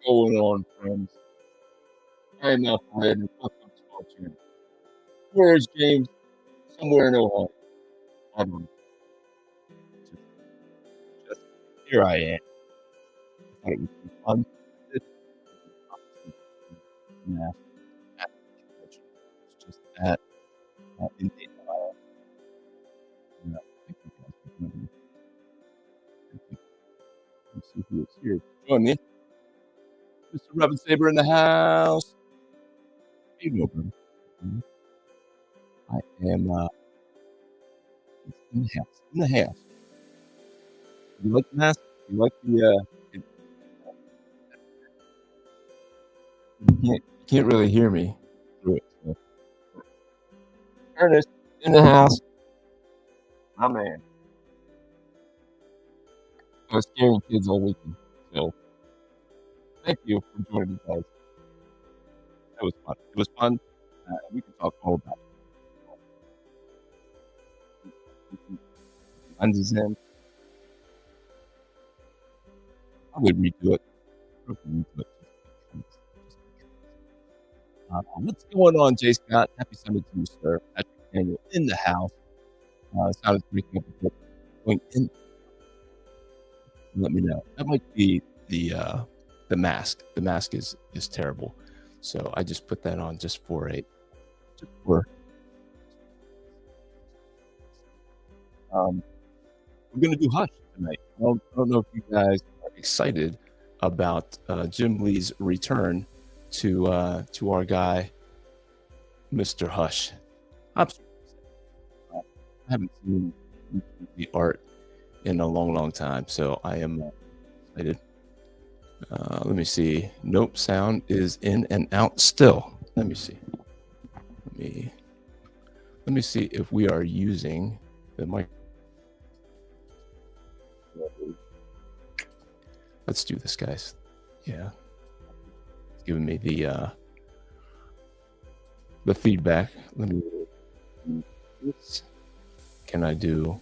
going on, friends? I am Alpha Red and welcome to our channel. Where is James? Somewhere in Ohio. I don't know. Just here I am. I thought it would be fun. This is math convention. It's just that in the thank you guys for joining me. Thank you. Let's see who is here. Join me. Mr. Robin Saber in the house. Hey, no, brother. I am in the house. In the house. You like the mask? You like the you can't really hear me through it. So. Ernest in the house. My man. I was scaring kids all weekend. So thank you for joining me, guys. That was fun. It was fun. We can talk all about it. Lenses in. I would redo it. What's going on, Jay Scott? Happy Sunday to you, sir. Patrick Daniel in the house. Sounded breaking up a bit. Going in. Let me know. That might be the mask. The mask is terrible. So I just put that on just for we're gonna do Hush tonight. I don't know if you guys are excited about Jim Lee's return to our guy, Mr. Hush. I haven't seen the art in a long time, so I am excited. Let me see. Nope, sound is in and out still. Let me see. Let me see if we are using the mic. Let's do this, guys. Yeah, it's giving me the feedback. Let me. Can I do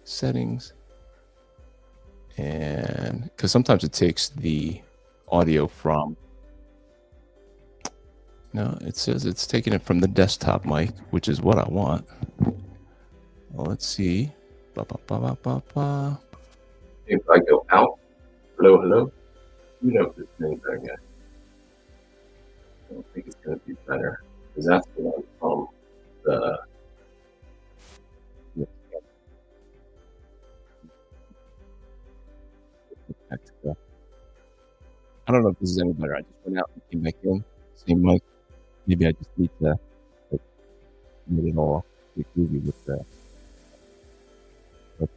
settings? And because sometimes it takes the audio from. No, it says it's taking it from the desktop mic, which is what I want. Well, let's see. If I go out, hello, you know if this thing's okay. I don't think it's going to be better because that's the one from the. I don't know if this is any better. I just went out and came back in. Same mic. Maybe I just need to get it all groovy with the. But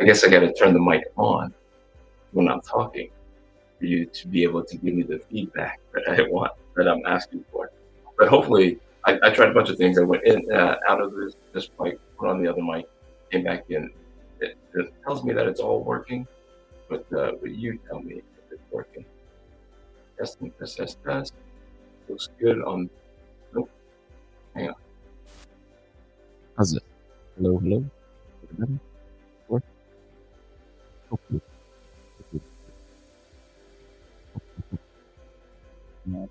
I guess I got to turn the mic on when I'm talking for you to be able to give me the feedback that I want, that I'm asking for. But hopefully, I tried a bunch of things. I went in, out of this mic, put on the other mic, came back in. It tells me that it's all working, but you tell me if it's working. Testing, test. Looks good on. Nope. Hang on. How's it? Hello. Work? Okay. Yeah.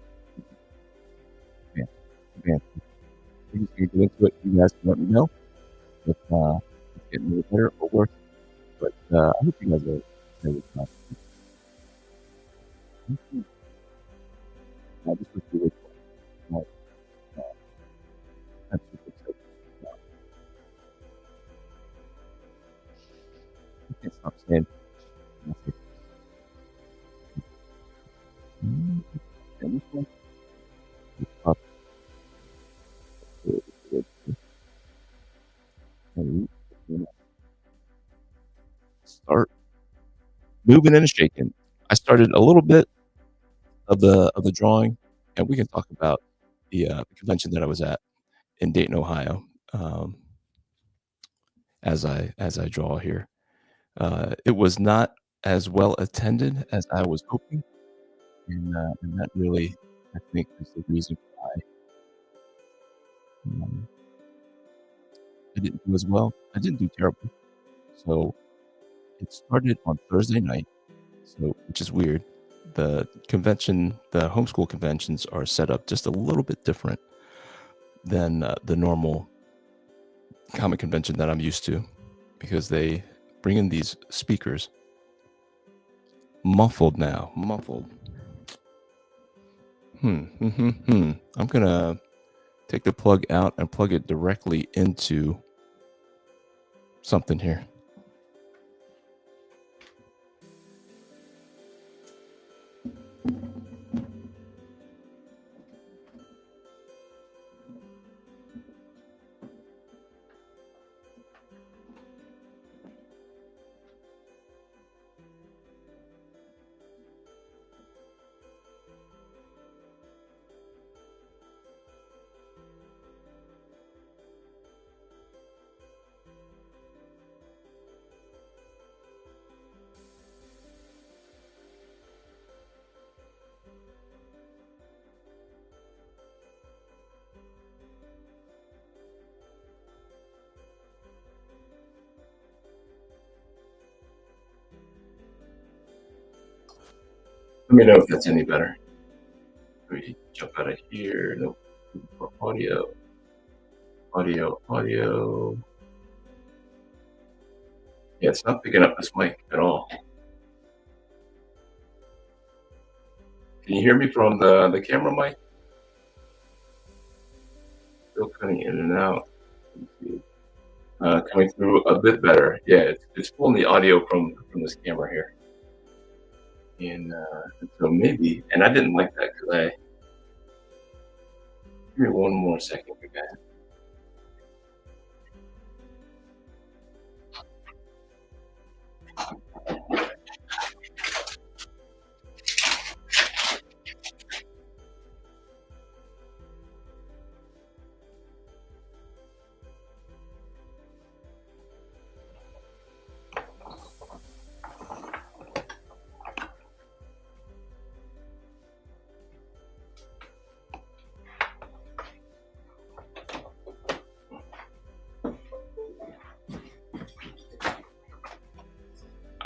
We're just gonna get into it. You guys can let me know if it's getting a little better or worse. But I hope you guys are okay with that. This was really cool. That's super exciting. I can't stop saying. And this one. Up. Start moving and shaking. I started a little bit of the drawing, and we can talk about the convention that I was at in Dayton, Ohio, um, as I draw here. It was not as well attended as I was hoping, and that really, I think, is the reason why um, I didn't do as well. I didn't do terribly. So it started on Thursday night, so which is weird. The homeschool conventions are set up just a little bit different than the normal comic convention that I'm used to, because they bring in these speakers, muffled. I'm gonna take the plug out and plug it directly into something here. Let me know if that's any better. Let me jump out of here. Nope. For audio. Yeah, it's not picking up this mic at all. Can you hear me from the camera mic? Still cutting in and out. Coming through a bit better. Yeah, it's pulling the audio from this camera here. And so maybe, and I didn't like that because give me one more second, you guys.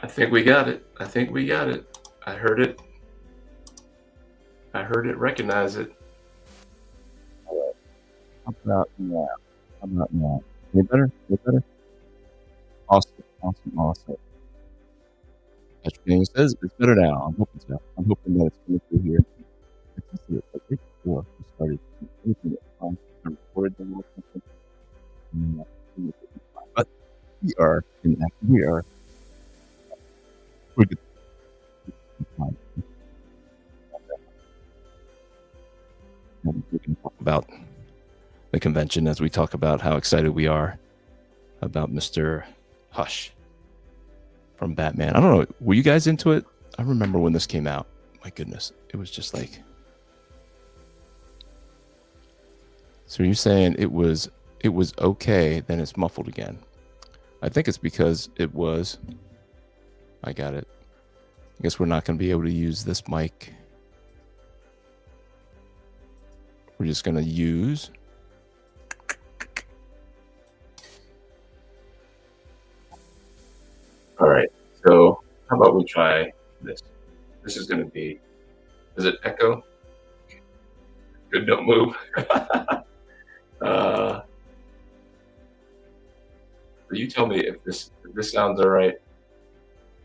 I think we got it. I heard it. Recognize it. How about now? Way better? Awesome. Patrick says it's better now. I'm hoping so. I'm hoping that it's coming through here. I tested it like right before we started. I recorded them or something. But we're good. We can talk about the convention as we talk about how excited we are about Mr. Hush from Batman. I don't know. Were you guys into it? I remember when this came out. My goodness. It was just like... So you're saying it was okay, then it's muffled again. I think it's because it was... I got it. I guess we're not going to be able to use this mic. We're just going to use... All right. So how about we try this? This is going to be... Does it echo? Good, don't move. You tell me if this sounds all right,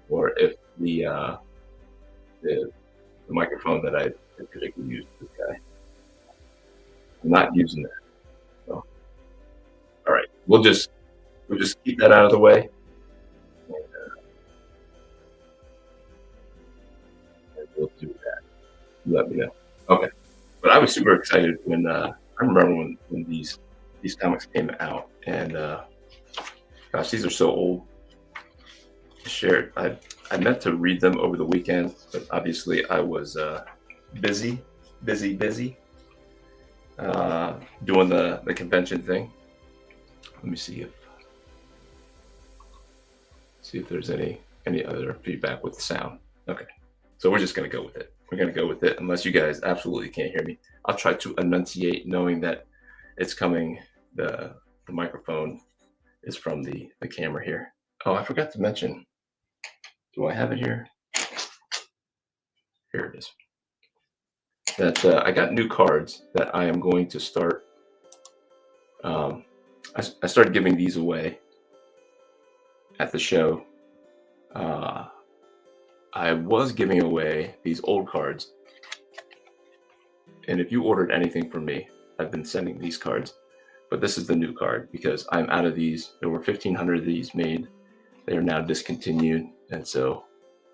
or if the microphone that I particularly use for this guy. I'm not using that. So, all right, we'll just keep that out of the way. And we'll do that. Let me know. Okay, but I was super excited when I remember when these comics came out, and gosh, these are so old. I I meant to read them over the weekend, but obviously I was busy doing the convention thing. Let me see if there's any other feedback with the sound. Okay, so we're just gonna go with it. We're gonna go with it unless you guys absolutely can't hear me. I'll try to enunciate, knowing that it's coming. The microphone is from the camera here. Oh, I forgot to mention. Do I have it here? Here it is. That I got new cards that I am going to start. I started giving these away at the show. I was giving away these old cards, and if you ordered anything from me, I've been sending these cards. But this is the new card because I'm out of these. There were 1,500 of these made. They are now discontinued, and so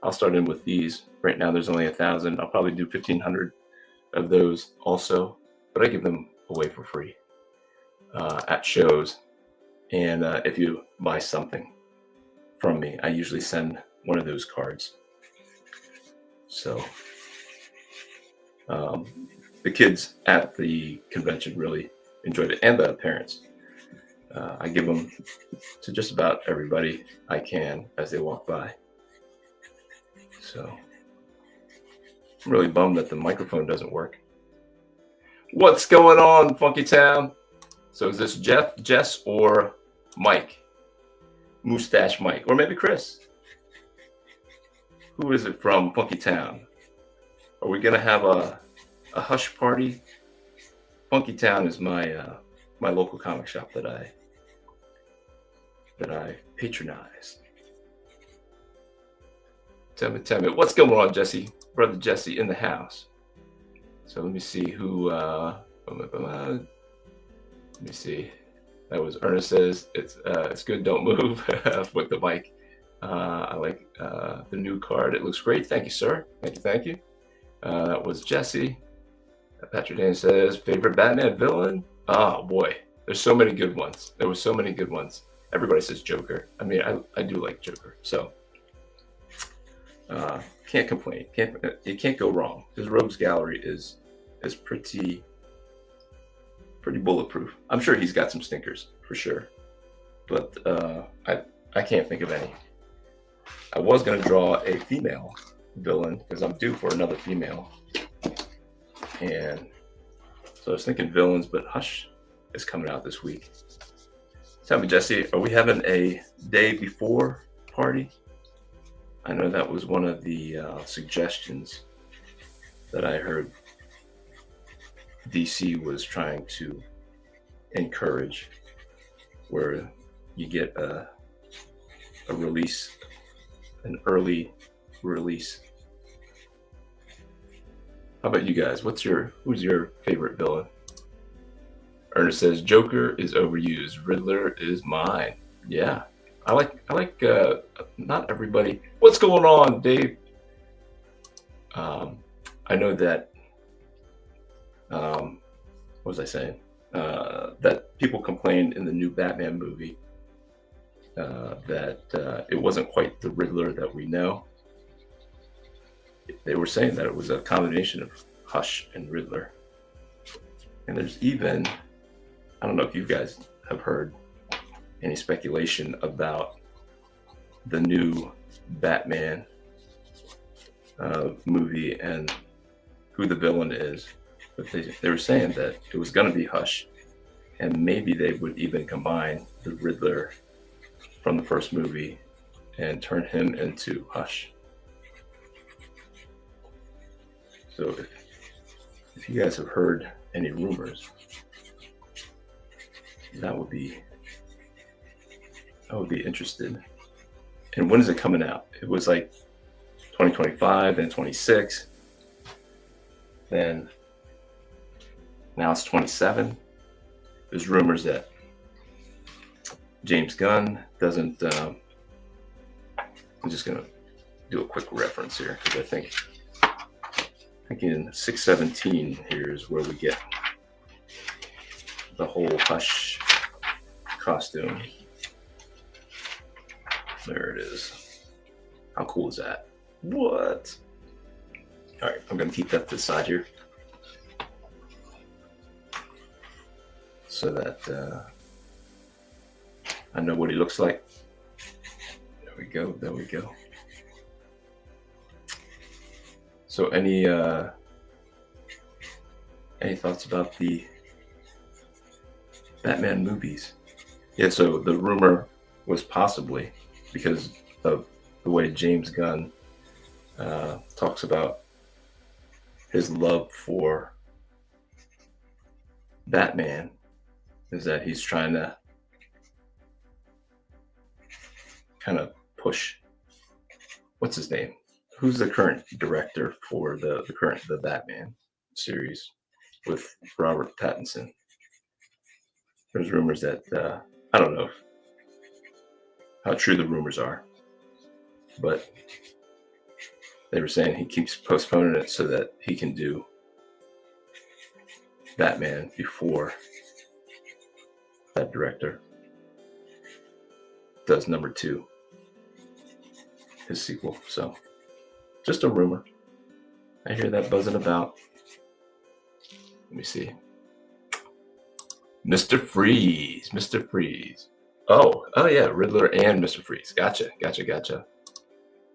I'll start in with these. Right now, there's only 1,000. I'll probably do 1,500 of those also, but I give them away for free at shows. And if you buy something from me, I usually send one of those cards. So the kids at the convention really enjoyed it, and the parents. I give them to just about everybody I can as they walk by. So I'm really bummed that the microphone doesn't work. What's going on, Funky Town? So is this Jeff, Jess, or Mike? Mustache Mike, or maybe Chris? Who is it from Funky Town? Are we gonna have a hush party? Funky Town is my my local comic shop that I patronize. Tell me, what's going on, Jesse? Brother Jesse in the house. So let me see who. Let me see. That was Ernest says it's good. Don't move with the mic. I like the new card. It looks great. Thank you, sir. Thank you. That was Jesse. Patrick Dan says favorite Batman villain. Oh boy, there's so many good ones. There were so many good ones. Everybody says Joker. I mean, I do like Joker. So can't complain. You can't go wrong. His rogues gallery is pretty bulletproof. I'm sure he's got some stinkers for sure, but I can't think of any. I was gonna draw a female villain because I'm due for another female, and so I was thinking villains, but Hush is coming out this week. Tell me, Jesse, are we having a day before party? I know that was one of the suggestions that I heard DC was trying to encourage, where you get a release, an early release. How about you guys? Who's your favorite villain? Ernest says Joker is overused. Riddler is mine. Yeah, I like not everybody. What's going on, Dave? I know that. What was I saying? That people complained in the new Batman movie that it wasn't quite the Riddler that we know. They were saying that it was a combination of Hush and Riddler. And there's even, I don't know if you guys have heard any speculation about the new Batman movie and who the villain is. But they were saying that it was going to be Hush, and maybe they would even combine the Riddler from the first movie and turn him into Hush. So if you guys have heard any rumors, I would be interested. And when is it coming out? It was like 2025, then 26, then now it's 27. There's rumors that James Gunn doesn't. I'm just gonna do a quick reference here because I think in 617 here is where we get the whole Hush costume. There it is. How cool is that? What? All right, I'm gonna keep that to the side here, so that I know what he looks like. There we go. There we go. So any thoughts about the Batman movies? Yeah, so the rumor was possibly because of the way James Gunn talks about his love for Batman, is that he's trying to kind of push, what's his name? Who's the current director for the Batman series with Robert Pattinson? There's rumors that I don't know how true the rumors are, but they were saying he keeps postponing it so that he can do Batman before that director does number 2, his sequel. So just a rumor. I hear that buzzing about. Let me see. Mr. Freeze. Mr. Freeze. Oh yeah, Riddler and Mr. Freeze. Gotcha.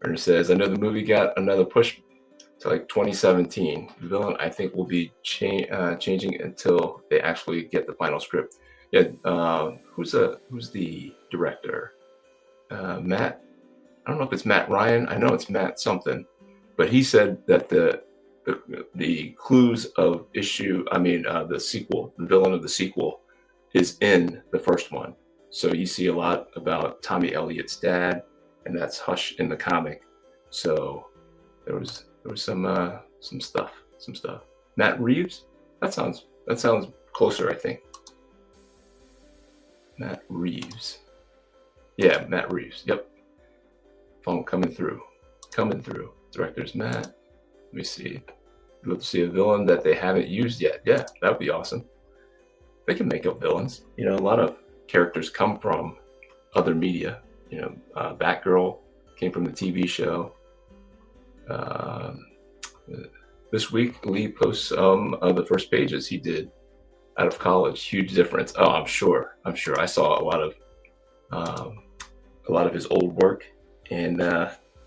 Ernie says, I know the movie got another push to like 2017. The villain, I think, will be changing until they actually get the final script. Yeah, who's the director? Matt. I don't know if it's Matt Ryan. I know it's Matt something, but he said that the clues of the sequel, the villain of the sequel, is in the first one. So you see a lot about Tommy Elliott's dad, and that's Hush in the comic. So there was some stuff. Matt Reeves. That sounds closer, I think. Matt Reeves. Yeah, Matt Reeves. Yep. Phone coming through. Director's Matt. Let me see. I'd love to see a villain that they haven't used yet. Yeah, that would be awesome. They can make up villains. A lot of characters come from other media. Batgirl came from the TV show. This week, Lee posts of the first pages he did out of college. Huge difference. Oh, I'm sure. I saw a lot of his old work, and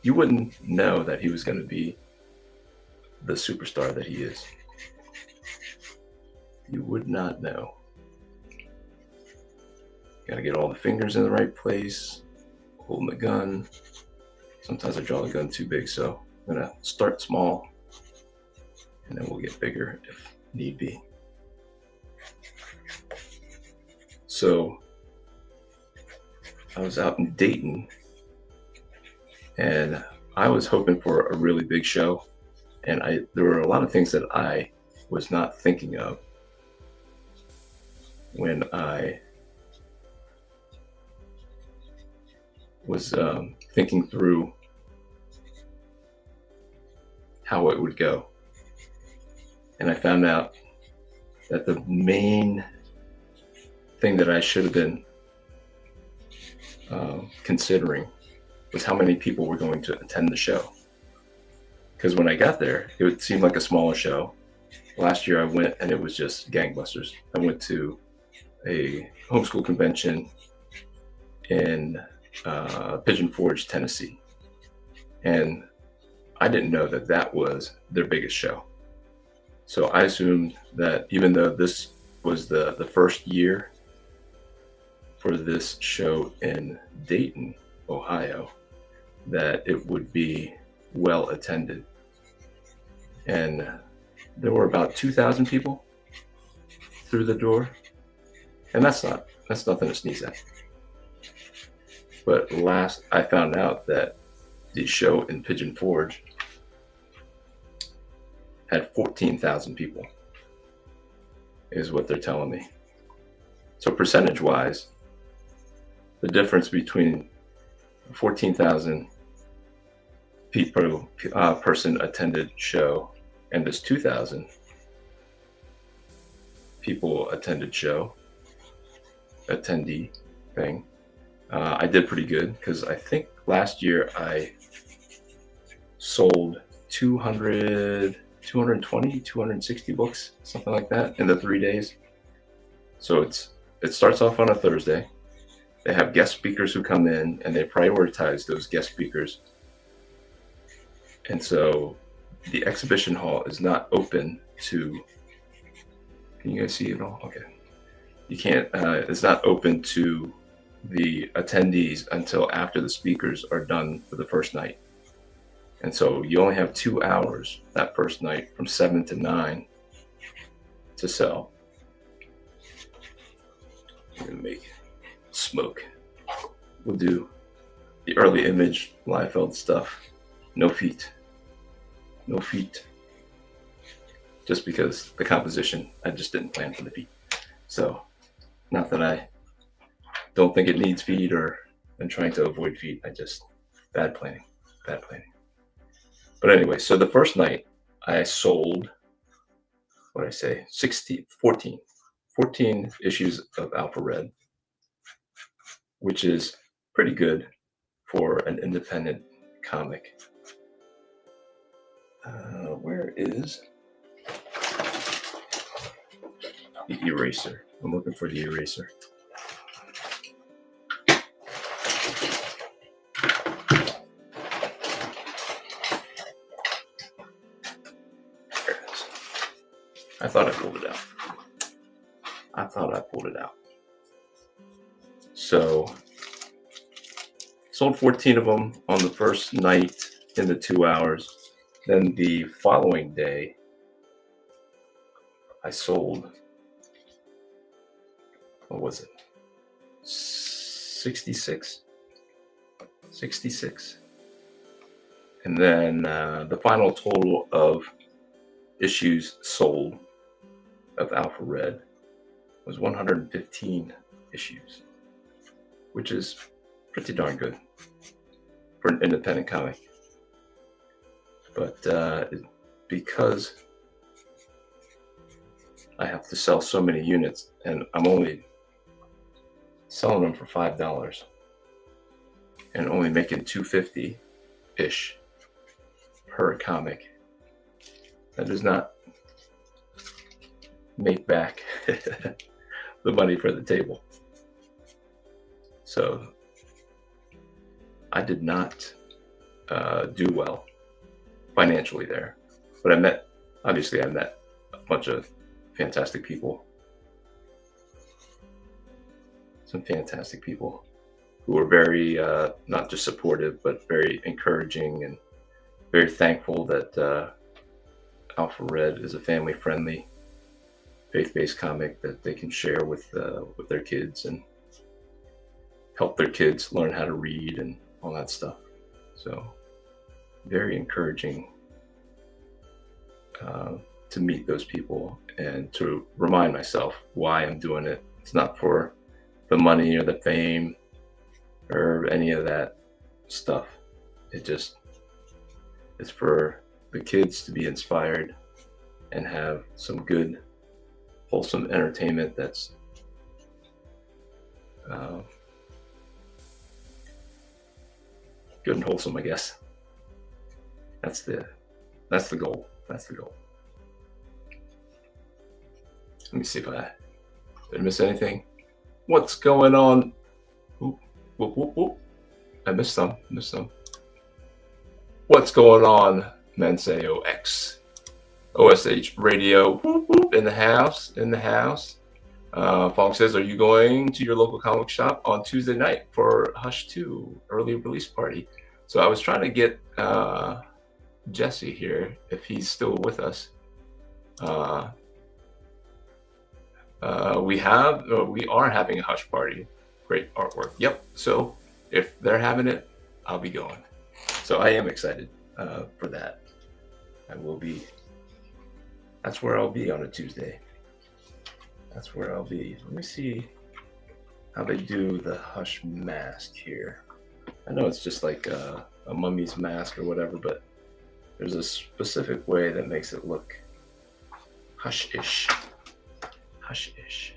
you wouldn't know that he was going to be the superstar that he is. You would not know. Got to get all the fingers in the right place, holding the gun. Sometimes I draw the gun too big, so I'm going to start small, and then we'll get bigger if need be. So I was out in Dayton, and I was hoping for a really big show, and there were a lot of things that I was not thinking of when I was thinking through how it would go. And I found out that the main thing that I should have been considering was how many people were going to attend the show. Because when I got there, it would seem like a smaller show. Last year I went and it was just gangbusters. I went to a homeschool convention in Pigeon Forge, Tennessee. And I didn't know that was their biggest show. So I assumed that even though this was the first year for this show in Dayton, Ohio, that it would be well attended. And there were about 2,000 people through the door. And that's nothing to sneeze at. But last I found out that the show in Pigeon Forge had 14,000 people, is what they're telling me. So percentage-wise, the difference between 14,000 people person attended show and this 2,000 people attended show attendee thing, I did pretty good, because I think last year I sold 200, 220, 260 books, something like that, in the 3 days. So it starts off on a Thursday. They have guest speakers who come in, and they prioritize those guest speakers. And so the exhibition hall is not open to, can you guys see it all? Okay. You can't, it's not open to the attendees until after the speakers are done for the first night. And so you only have 2 hours that first night from 7 to 9 to sell. I'm gonna make smoke. We'll do the early image Liefeld stuff. No feet. No feet. Just because the composition, I just didn't plan for the feet. So, not that I don't think it needs feet or I'm trying to avoid feet. I just, bad planning. But anyway, so the first night I sold, what did I say, 14 issues of Alpha Red, which is pretty good for an independent comic. Where is the eraser? I'm looking for the eraser. There it is. I thought I pulled it out. So, sold 14 of them on the first night in the 2 hours. Then the following day, I sold, what was it? 66. And then the final total of issues sold of Alpha Red was 115 issues, which is pretty darn good for an independent comic. But because I have to sell so many units, and I'm only selling them for $5 and only making $250-ish per comic, that does not make back the money for the table. So I did not do well financially there, but I met a bunch of fantastic people, some fantastic people who were very not just supportive, but very encouraging and very thankful that Alpha Red is a family-friendly, faith-based comic that they can share with their kids and help their kids learn how to read and all that stuff. So very encouraging to meet those people and to remind myself why I'm doing it. It's not for the money or the fame or any of that stuff. It just is for the kids to be inspired and have some good, wholesome entertainment that's good and wholesome, I guess. That's the goal. That's the goal. Let me see if I did I miss anything. What's going on? Oop, whoop, whoop, whoop. I missed some. What's going on? Manseo X. OSH Radio whoop, whoop, in the house. Fong says, are you going to your local comic shop on Tuesday night for Hush 2 early release party? So I was trying to get Jesse here, if he's still with us. We are having a Hush party. Great artwork. Yep. So if they're having it, I'll be going. So I am excited for that. I will be. That's where I'll be on a Tuesday. That's where I'll be. Let me see how they do the Hush mask here. I know it's just like a mummy's mask or whatever, but there's a specific way that makes it look hush-ish. Hush-ish.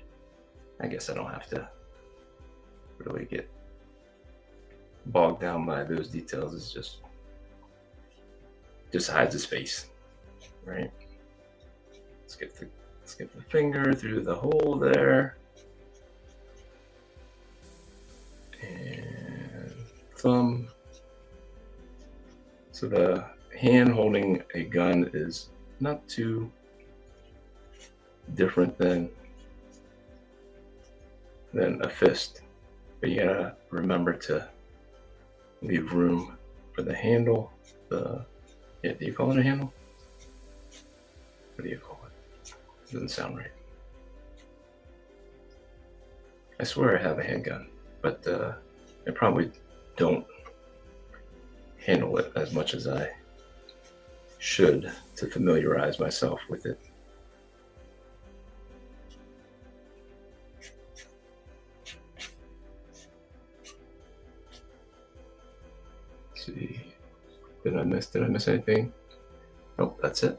I guess I don't have to really get bogged down by those details. It's just just hides his face, right? Let's get the finger through the hole there, and thumb. So the hand holding a gun is not too different than a fist, but you gotta remember to leave room for the handle. Do you call it a handle? What do you call it? Doesn't sound right. I swear I have a handgun, but I probably don't handle it as much as I should to familiarize myself with it. Let's see, did I miss anything? Nope, that's it.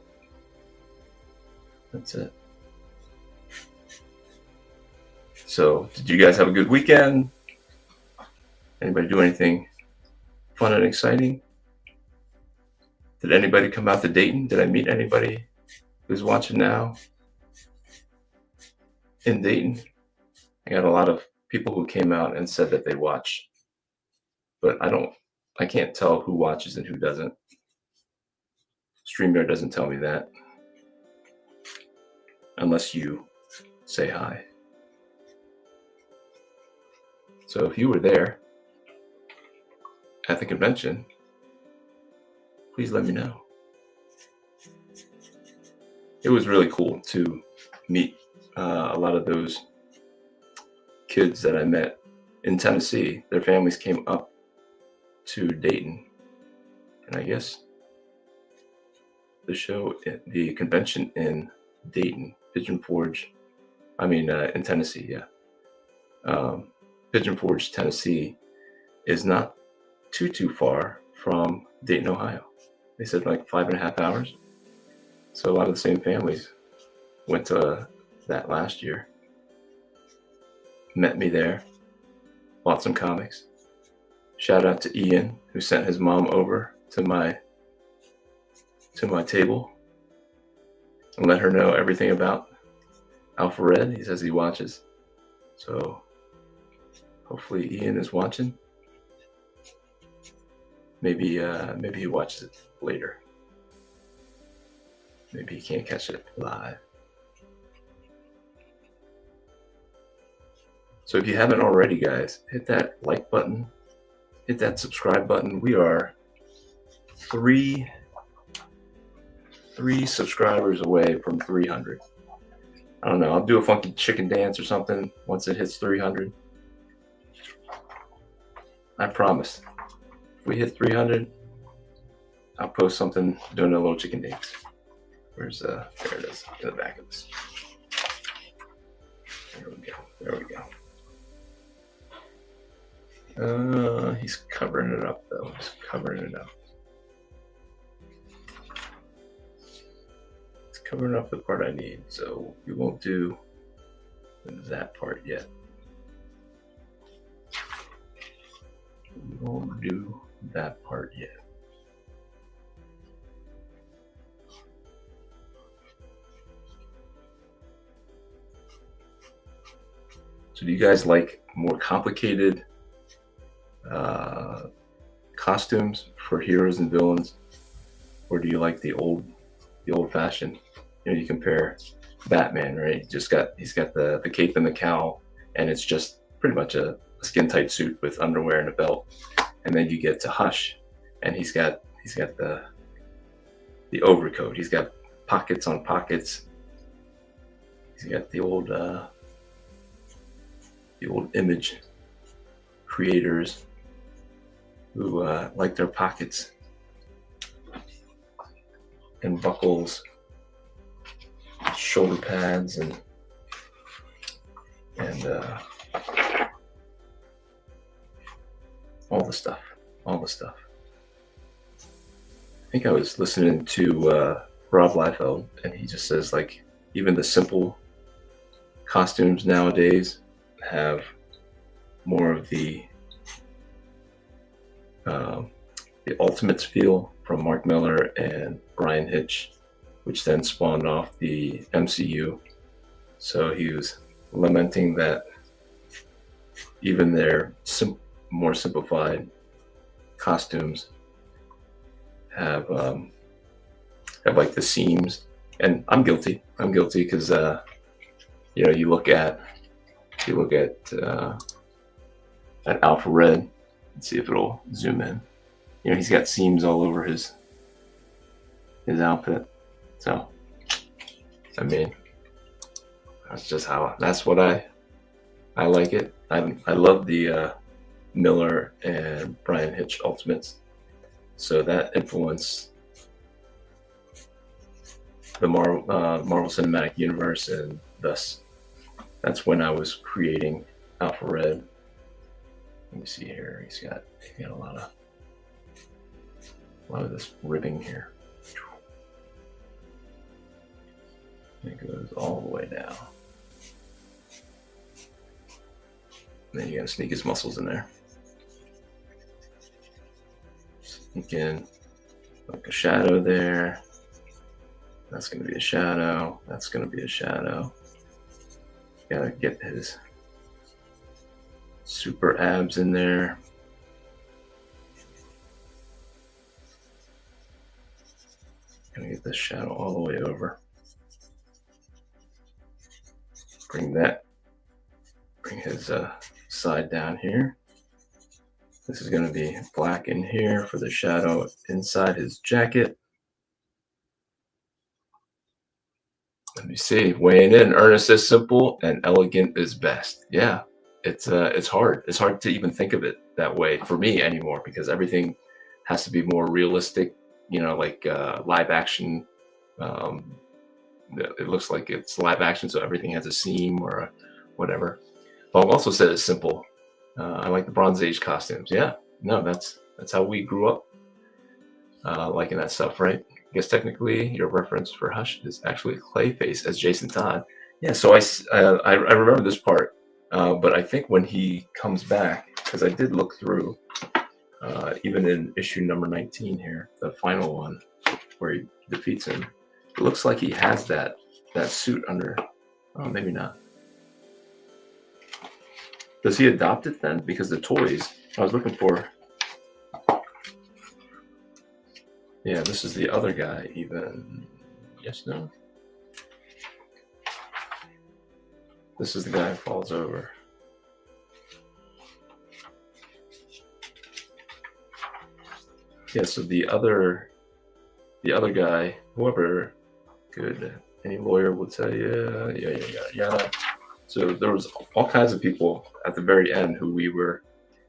So, did you guys have a good weekend? Anybody do anything fun and exciting? Did anybody come out to Dayton? Did I meet anybody who's watching now in Dayton? I got a lot of people who came out and said that they watch, but I can't tell who watches and who doesn't. StreamYard doesn't tell me that unless you say hi. So if you were there at the convention, please let me know. It was really cool to meet a lot of those kids that I met in Tennessee. Their families came up to Dayton, and I guess the convention in Dayton, Pigeon Forge, in Tennessee, yeah. Pigeon Forge, Tennessee is not too far from Dayton, Ohio. They said like 5.5 hours. So a lot of the same families went to that last year. Met me there, bought some comics. Shout out to Ian, who sent his mom over to my table and let her know everything about Alpha Red. He says he watches. So hopefully Ian is watching. Maybe he watches it later. Maybe he can't catch it live. So if you haven't already, guys, hit that like button, hit that subscribe button. We are three subscribers away from 300. I don't know. I'll do a funky chicken dance or something once it hits 300. I promise. If we hit 300, I'll post something doing a little chicken dance. There it is, in the back of this. There we go. He's covering it up, though. He's covering it up. It's covering up the part I need, so we won't do that part yet. We won't do that part yet. So do you guys like more complicated costumes for heroes and villains, or do you like the old-fashioned? You compare Batman, right? He's got the cape and the cowl, and it's just pretty much a skin-tight suit with underwear and a belt. And then you get to Hush, and he's got the overcoat. He's got pockets on pockets. He's got the old Image creators who like their pockets and buckles, shoulder pads, and all the stuff. I think I was listening to Rob Liefeld, and he just says, like, even the simple costumes nowadays have more of the Ultimates feel from Mark Miller and Brian Hitch, which then spawned off the MCU. So he was lamenting that even their more simplified costumes have like the seams, and I'm guilty because you look at Alpha Red. Let's see if it'll zoom in. He's got seams all over his outfit. So, I mean, that's what I like it. I love the Miller and Brian Hitch Ultimates. So that influenced the Marvel Cinematic Universe, and thus that's when I was creating Alpha Red. Let me see here. He's got a lot of this ribbing here. It goes all the way down. And then you gotta sneak his muscles in there. Sneak in like a shadow there. That's gonna be a shadow. That's gonna be a shadow. Gotta get his super abs in there. Gonna get this shadow all the way over. Bring his side down here. This is gonna be black in here for the shadow inside his jacket. Let me see. Weighing in. Earnest is simple and elegant is best. Yeah, it's hard. It's hard to even think of it that way for me anymore, because everything has to be more realistic. Like live action. It looks like it's live action, so everything has a seam or whatever. But I've also said it's simple. I like the Bronze Age costumes. Yeah, no, that's how we grew up liking that stuff, right? I guess technically your reference for Hush is actually Clayface as Jason Todd. Yeah, so I remember this part, but I think when he comes back, because I did look through, even in issue number 19 here, the final one where he defeats him, it looks like he has that suit under. Oh, maybe not. Does he adopt it then? Because the toys I was looking for. Yeah, this is the other guy even. Yes, no? This is the guy who falls over. Yeah, so the other guy, whoever could, any lawyer would say, yeah. So there was all kinds of people at the very end who we were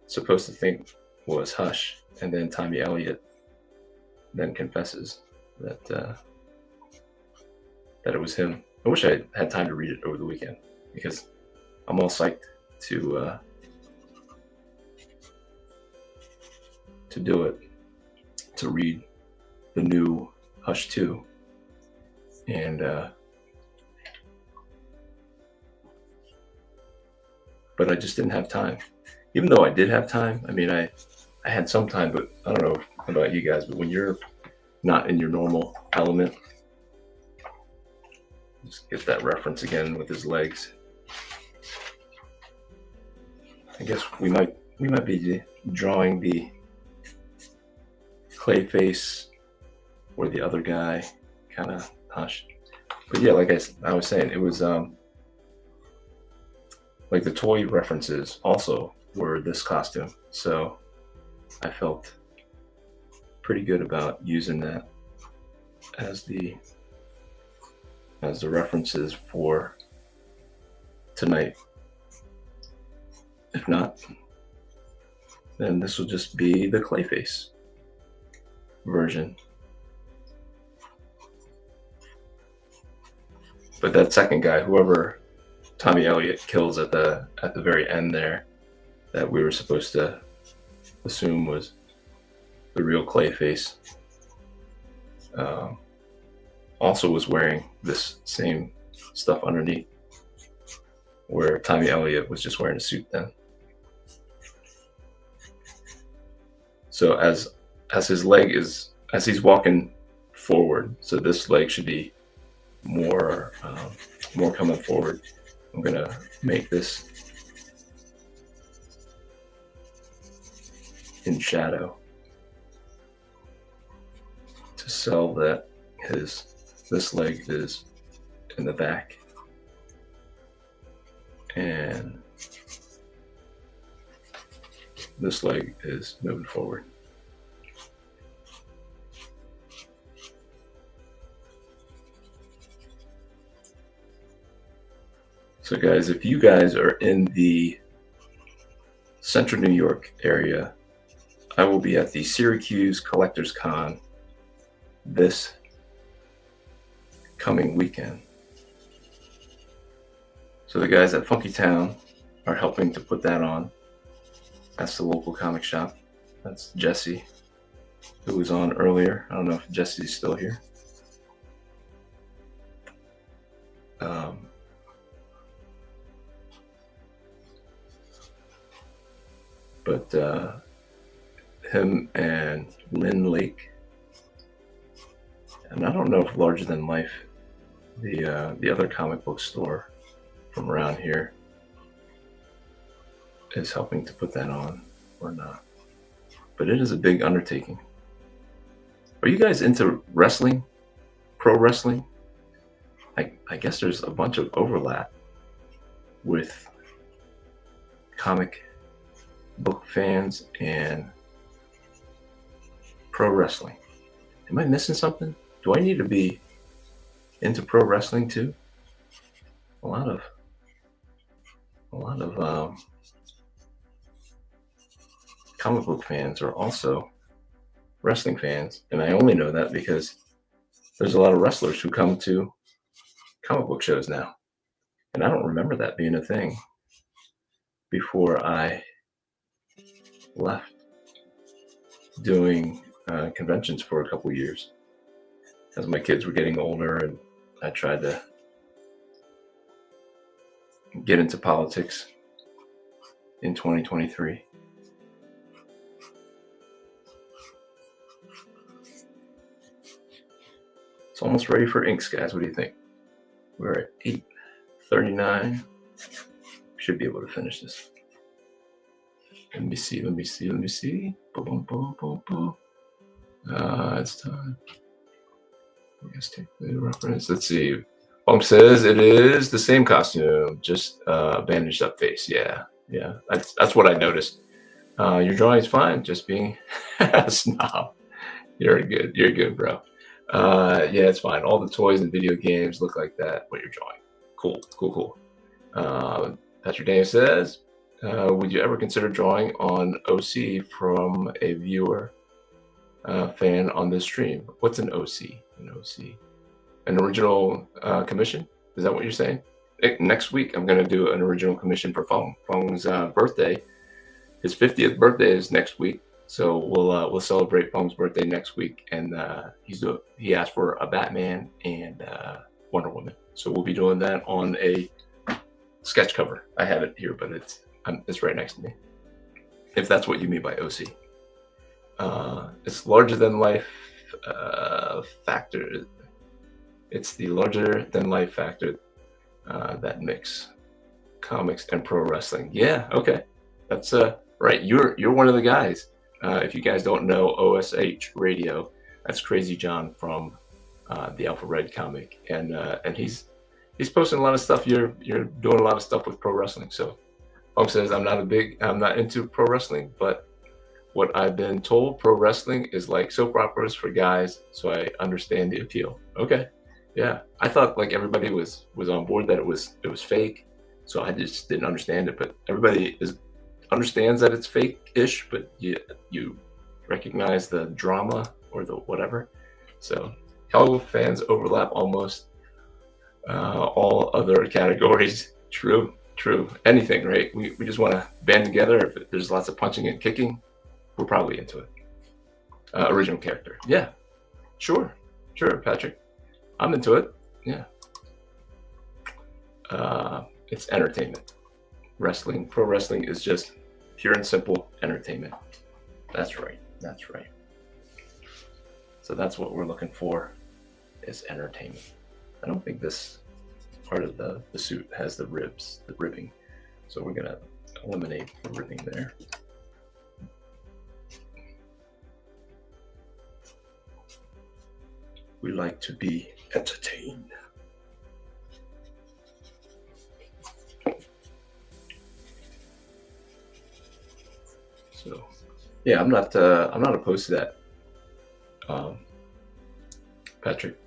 supposed to think was Hush, and then Tommy Elliott then confesses that it was him. I wish I had time to read it over the weekend, because I'm all psyched to do it, to read the new Hush 2. And but I just didn't have time. Even though I did have time, I mean, I had some time, but I don't know about you guys, but when you're not in your normal element, just get that reference again with his legs. I guess we might be drawing the Clayface or the other guy kind of Hush. But yeah, like I was saying, it was like the toy references also were this costume, so I felt pretty good about using that as the references for tonight. If not, then this will just be the Clayface version. But that second guy, whoever Tommy Elliott kills at the very end there, that we were supposed to assume was the real Clayface, also was wearing this same stuff underneath, where Tommy Elliott was just wearing a suit then. So as his leg is as he's walking forward. So this leg should be more coming forward. I'm gonna make this in shadow to sell that this leg is in the back, and this leg is moving forward. So guys, if you guys are in the Central New York area, I will be at the Syracuse Collectors Con this coming weekend. So the guys at Funky Town are helping to put that on. That's the local comic shop. That's Jesse, who was on earlier. I don't know if Jesse's still here. But him and Lynn Lake, and I don't know if Larger Than Life, the other comic book store from around here, is helping to put that on or not. But it is a big undertaking. Are you guys into wrestling? Pro wrestling? I guess there's a bunch of overlap with comic book fans and pro wrestling. Am I missing something? Do I need to be into pro wrestling too? A lot of comic book fans are also wrestling fans, and I only know that because there's a lot of wrestlers who come to comic book shows now, and I don't remember that being a thing before I left doing conventions for a couple years, as my kids were getting older and I tried to get into politics in 2023. It's almost ready for inks, guys. What do you think? We're at 8:39. Should be able to finish this. Let me see. Boom, boom, boom, boom. It's time. Let's take the reference. Let's see. Bunk says it is the same costume, just bandaged up face. Yeah. That's what I noticed. Your drawing's fine, just being a snob. You're good, bro. Yeah, it's fine. All the toys and video games look like that. What you're drawing. Cool. Patrick Daniel says, would you ever consider drawing on OC from a viewer fan on this stream? What's an OC? An original commission? Is that what you're saying? Next week, I'm going to do an original commission for Fong. Fong's birthday. His 50th birthday is next week, so we'll celebrate Fong's birthday next week. And he asked for a Batman and Wonder Woman, so we'll be doing that on a sketch cover. I have it here, but it's right next to me. If that's what you mean by OC, it's larger than life factor. It's the larger than life factor that mix comics and pro wrestling. Yeah, okay, that's right. You're one of the guys. If you guys don't know OSH Radio, that's Crazy John from the Alpha Red comic, and he's posting a lot of stuff. You're doing a lot of stuff with pro wrestling. So Punk says I'm not into pro wrestling, but what I've been told, pro wrestling is like soap operas for guys, so I understand the appeal. Okay. Yeah, I thought like everybody was on board that it was fake, so I just didn't understand it. But everybody understands that it's fake-ish, but you recognize the drama or the whatever. So comic book fans overlap almost all other categories. True. Anything, right? We just want to band together. If there's lots of punching and kicking, we're probably into it. Original character, yeah, sure, Patrick. I'm into it. Yeah. It's entertainment. Pro wrestling is just pure and simple entertainment. That's right. So that's what we're looking for, is entertainment. I don't think this part of the suit has the ribbing. So we're gonna eliminate the ribbing there. We like to be entertained. So yeah, I'm not opposed to that, Patrick.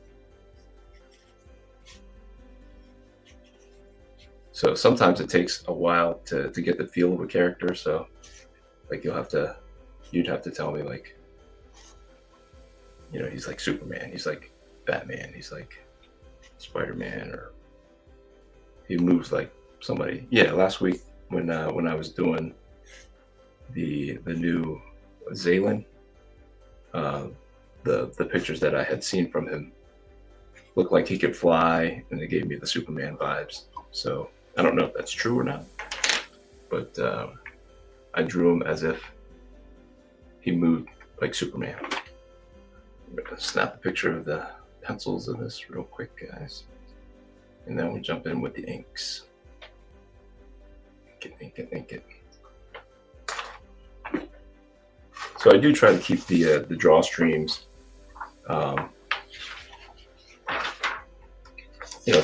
So sometimes it takes a while to get the feel of a character. So like you'd have to tell me, like, he's like Superman, he's like Batman, he's like Spider-Man, or he moves like somebody. Yeah, last week when I was doing the new Zaylan, the pictures that I had seen from him looked like he could fly, and they gave me the Superman vibes. So I don't know if that's true or not, but I drew him as if he moved like Superman. I'm gonna snap a picture of the pencils of this real quick, guys, and then we jump in with the inks. Ink it. So I do try to keep the draw streams,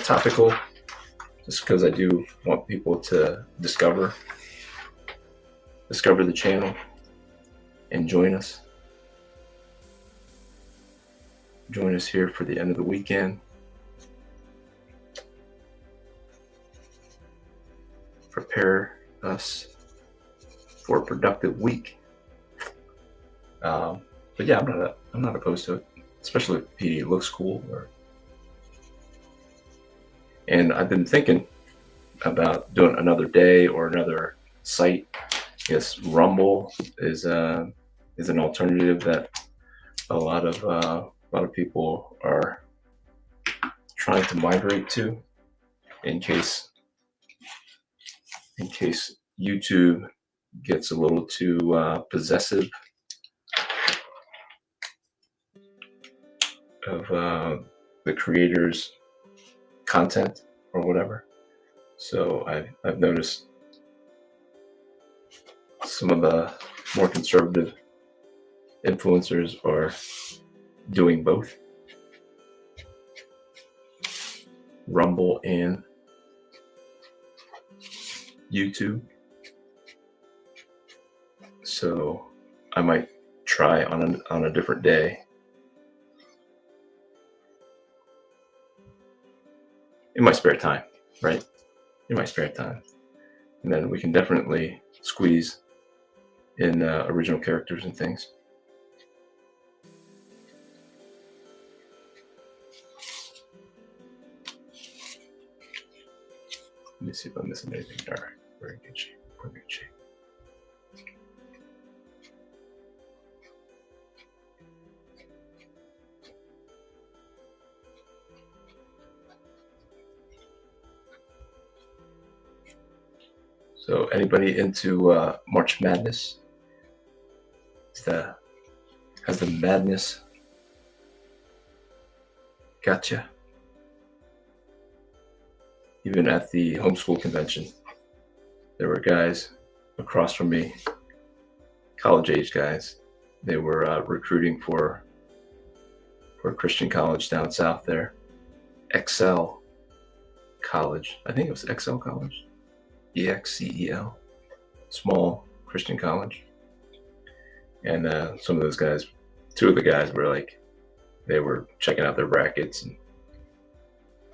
topical, just because I do want people to discover the channel and join us. Join us here for the end of the weekend. Prepare us for a productive week. But yeah, I'm not opposed to it, especially if he looks cool. And I've been thinking about doing another day or another site. Yes, Rumble is an alternative that a lot of people are trying to migrate to, in case YouTube gets a little too possessive of the creator's content or whatever. So I've noticed some of the more conservative influencers are doing both Rumble and YouTube. So I might try on a different day. In my spare time, right? In my spare time. And then we can definitely squeeze in original characters and things. Let me see if I'm missing anything. All right, we're in good shape. We're in good shape. So anybody into March Madness? Has the madness gotcha? Even at the homeschool convention, there were guys across from me, college-age guys. They were recruiting for a Christian college down south there, Excel College. I think it was Excel College. EXCEL, small Christian college. And some of those guys, two of the guys were like, they were checking out their brackets, and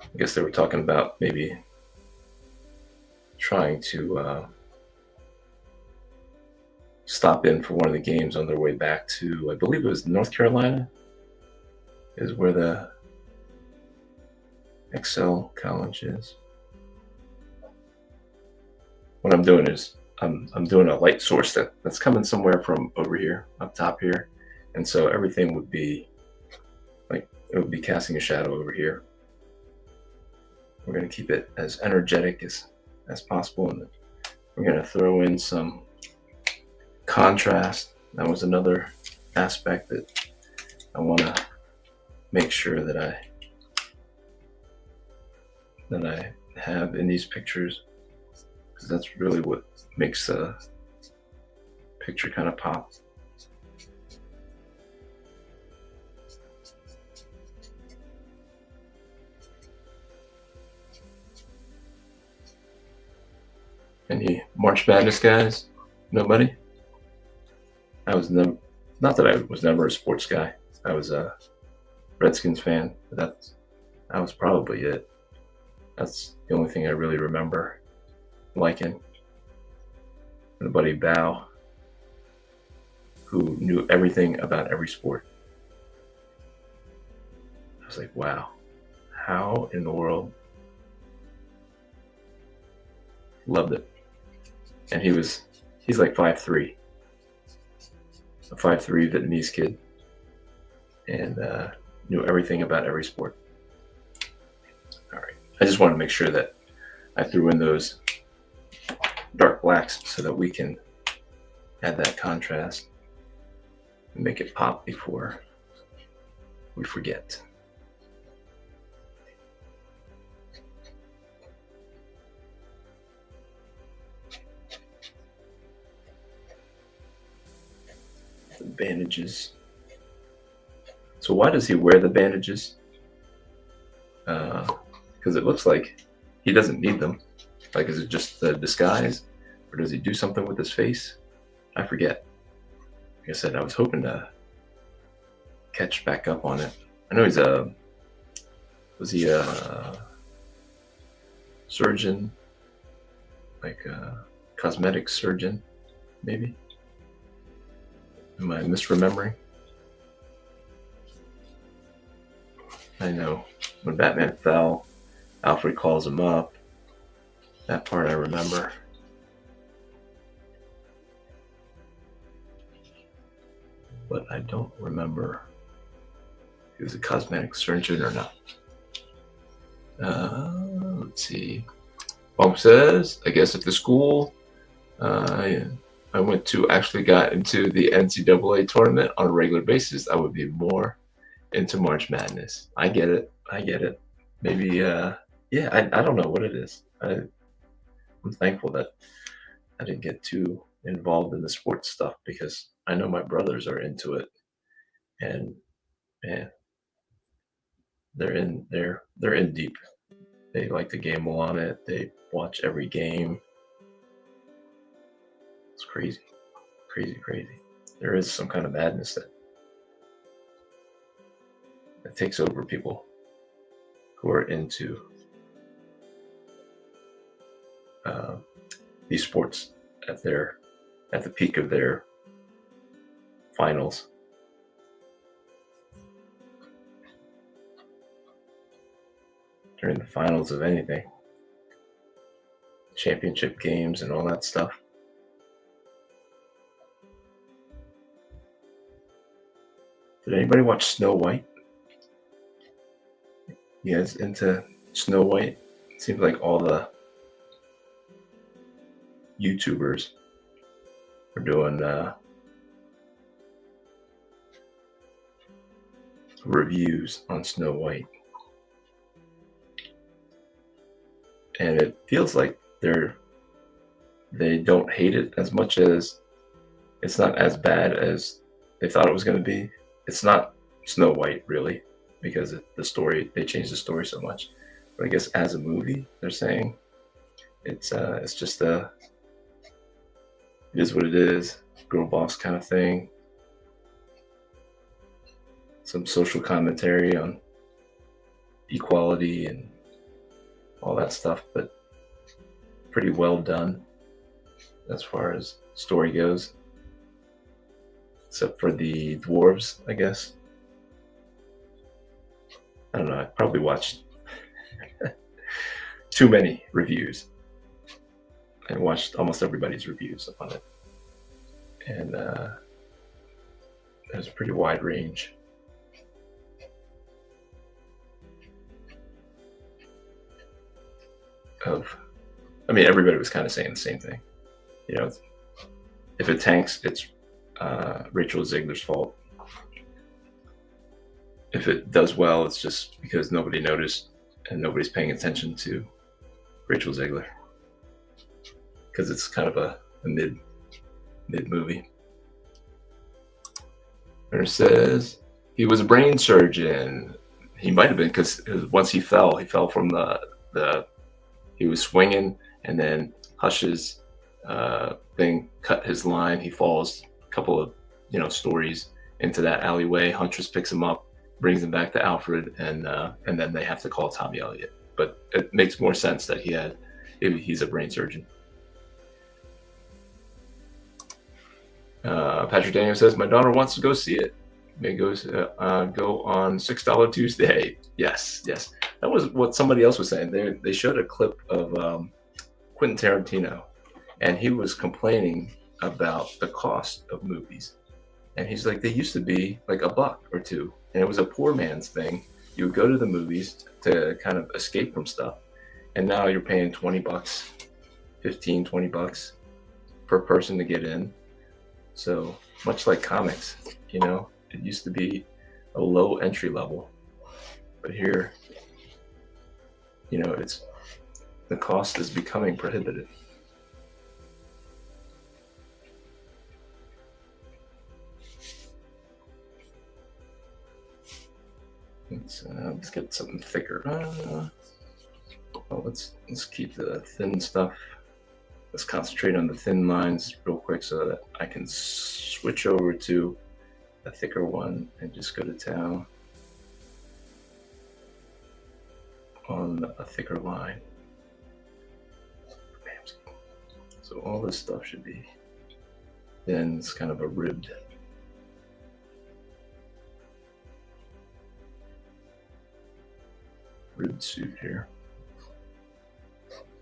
I guess they were talking about maybe trying to stop in for one of the games on their way back to, I believe it was North Carolina, is where the Excel College is. What I'm doing is I'm doing a light source that's coming somewhere from over here, up top here. And so everything would be like, it would be casting a shadow over here. We're going to keep it as energetic as possible. And we're going to throw in some contrast. That was another aspect that I want to make sure that I have in these pictures, because that's really what makes a picture kind of pop. Any March Madness guys? Nobody? I was never, not that I was never a sports guy. I was a Redskins fan, but that was probably it. That's the only thing I really remember liking. And a buddy Bao, who knew everything about every sport. I was like, wow, how in the world? Loved it. And he's like 5'3", a 5'3" Vietnamese kid, and knew everything about every sport. All right, I just wanted to make sure that I threw in those dark blacks so that we can add that contrast and make it pop before we forget. The bandages. So why does he wear the bandages? Because it looks like he doesn't need them. Like, is it just the disguise, or does he do something with his face? I forget. Like I said, I was hoping to catch back up on it. I know was he a surgeon, like a cosmetic surgeon, maybe? Am I misremembering? I know when Batman fell, Alfred calls him up. That part I remember. But I don't remember if he was a cosmetic surgeon or not. Let's see. Bump says, I guess if the school I went to actually got into the NCAA tournament on a regular basis, I would be more into March Madness. I get it. Maybe, yeah, I don't know what it is. I'm thankful that I didn't get too involved in the sports stuff, because I know my brothers are into it, and man, they're in deep. They like to gamble on it. They watch every game. It's crazy. There is some kind of madness that takes over people who are into these sports at the peak of their finals. During the finals of anything, championship games and all that stuff. Did anybody watch Snow White? You guys into Snow White? It seems like all the YouTubers are doing reviews on Snow White. And it feels like they don't hate it as much as it's not as bad as they thought it was going to be. It's not Snow White, really, because they changed the story so much. But I guess as a movie, they're saying it's just it is what it is, girl boss kind of thing. Some social commentary on equality and all that stuff, but pretty well done as far as story goes. Except for the dwarves, I guess. I don't know, I probably watched too many reviews. I watched almost everybody's reviews on it. And there's a pretty wide range. Everybody was kind of saying the same thing. You know, if it tanks, it's Rachel Ziegler's fault. if it does well, it's just because nobody noticed and nobody's paying attention to Rachel Zegler, because it's kind of a mid movie. There says he was a brain surgeon. He might have been, because once he fell from the he was swinging, and then Hush's thing cut his line. He falls a couple of stories into that alleyway. Huntress picks him up, brings him back to Alfred, and then they have to call Tommy Elliott. But it makes more sense that he's a brain surgeon. Patrick Daniel says, my daughter wants to go see it. May go on $6 Tuesday. Yes. That was what somebody else was saying. They showed a clip of Quentin Tarantino, and he was complaining about the cost of movies. And he's like, they used to be like $1 or $2, and it was a poor man's thing. You would go to the movies to kind of escape from stuff, and now you're paying $20, $15, $20 per person to get in. So much like comics, it used to be a low entry level, but here, it's the cost is becoming prohibitive. Let's get something thicker. Let's keep the thin stuff. Let's concentrate on the thin lines real quick so that I can switch over to a thicker one and just go to town on a thicker line. So all this stuff should be thin. It's kind of a ribbed suit here.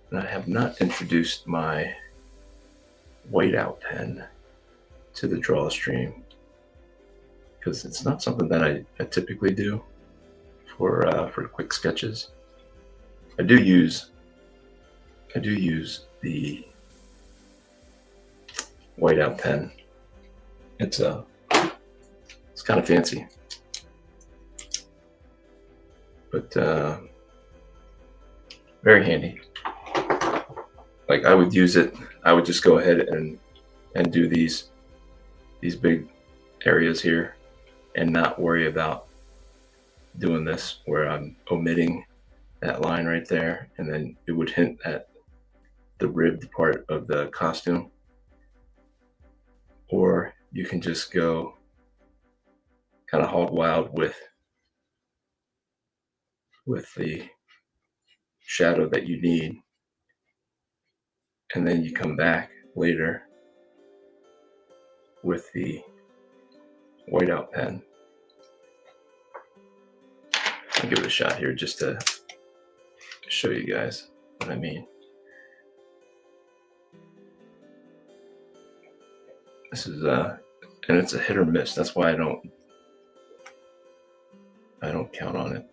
And I have not introduced my whiteout pen to the draw stream, because it's not something that I typically do for quick sketches. I do use the whiteout pen. It's kind of fancy, but very handy. Like, I would use it. I would just go ahead and do these big areas here and not worry about doing this where I'm omitting that line right there, and then it would hint at the ribbed part of the costume. Or you can just go kind of hog wild with the shadow that you need, and then you come back later with the whiteout pen. I'll give it a shot here just to show you guys what I mean. This is and it's a hit or miss. That's why I don't count on it.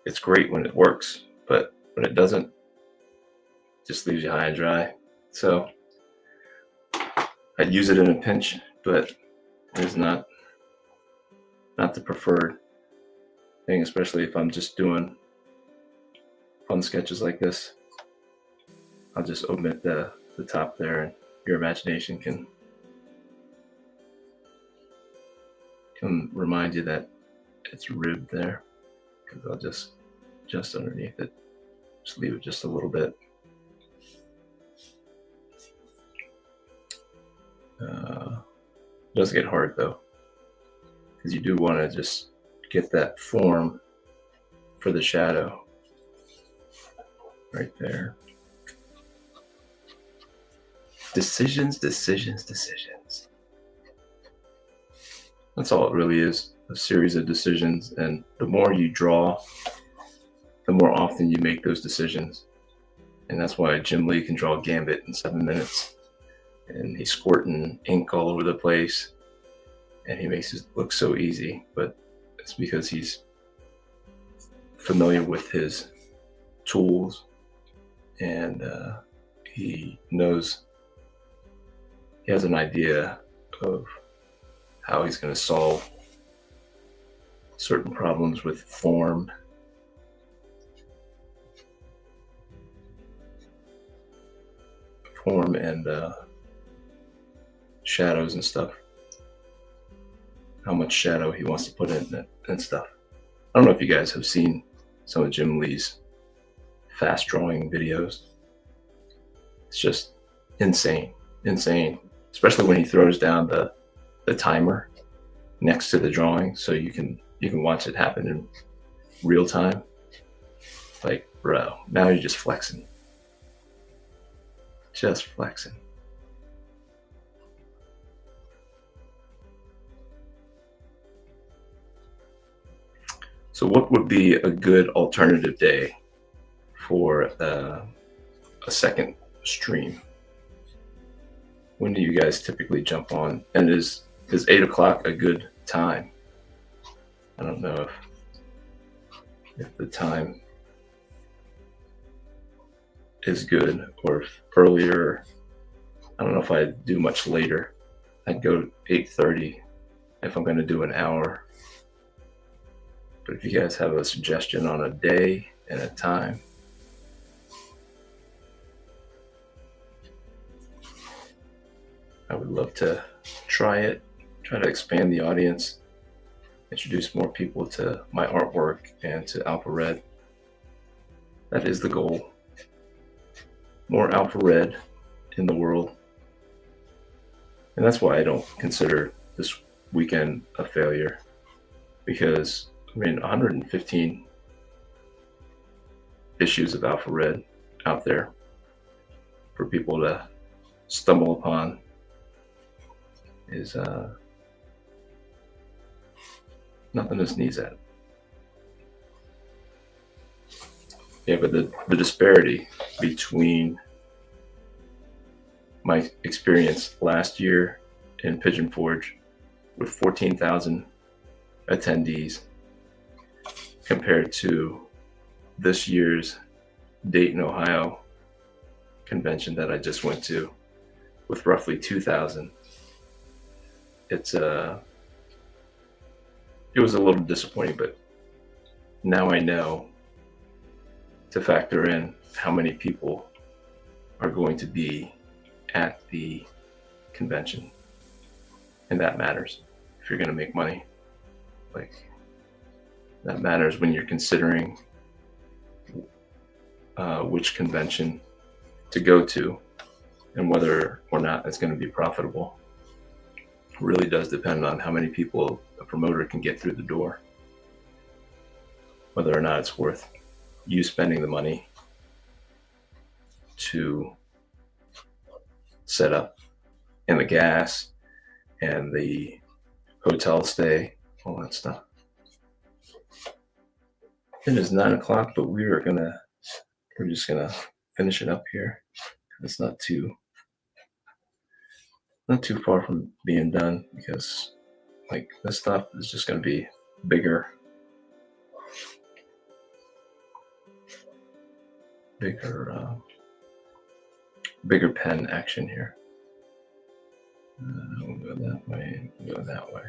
It's great when it works, but when it doesn't, it just leaves you high and dry. So I'd use it in a pinch, but it's not the preferred thing, especially if I'm just doing fun sketches like this. I'll just omit the top there, and your imagination can remind you that it's ribbed there, because I'll just underneath it, just leave it just a little bit. It does get hard though, because you do want to just get that form for the shadow right there. Decisions. That's all it really is, a series of decisions. And the more you draw, the more often you make those decisions. And that's why Jim Lee can draw Gambit in 7 minutes. And he's squirting ink all over the place, and he makes it look so easy. But it's because he's familiar with his tools, and he knows, he has an idea of how he's going to solve certain problems with form. And shadows and stuff. How much shadow he wants to put in it and stuff. I don't know if you guys have seen some of Jim Lee's fast drawing videos. It's just insane, especially when he throws down the timer next to the drawing, so you can watch it happen in real time. Like, bro, now you're just flexing. Just flexing. So what would be a good alternative day for a second stream? When do you guys typically jump on? And is 8 o'clock a good time? I don't know if the time is good, or if earlier. I don't know if I'd do much later. I'd go 8:30 if I'm going to do an hour. But if you guys have a suggestion on a day and a time, I would love to try it, try to expand the audience, introduce more people to my artwork and to Alpha Red. That is the goal. More Alpha Red in the world. And that's why I don't consider this weekend a failure, because 115 issues of Alpha Red out there for people to stumble upon is nothing to sneeze at. Yeah, but the disparity between my experience last year in Pigeon Forge with 14,000 attendees compared to this year's Dayton, Ohio convention that I just went to with roughly 2,000. It was a little disappointing, but now I know to factor in how many people are going to be at the convention, and that matters if you're going to make money. Like, that matters when you're considering which convention to go to and whether or not it's going to be profitable. It really does depend on how many people a promoter can get through the door, whether or not it's worth you spending the money to set up, and the gas and the hotel stay, all that stuff. It is 9 o'clock, but we're just gonna finish it up here. It's not too far from being done, because like this stuff is just gonna be bigger pen action here. We'll go that way, we'll go that way.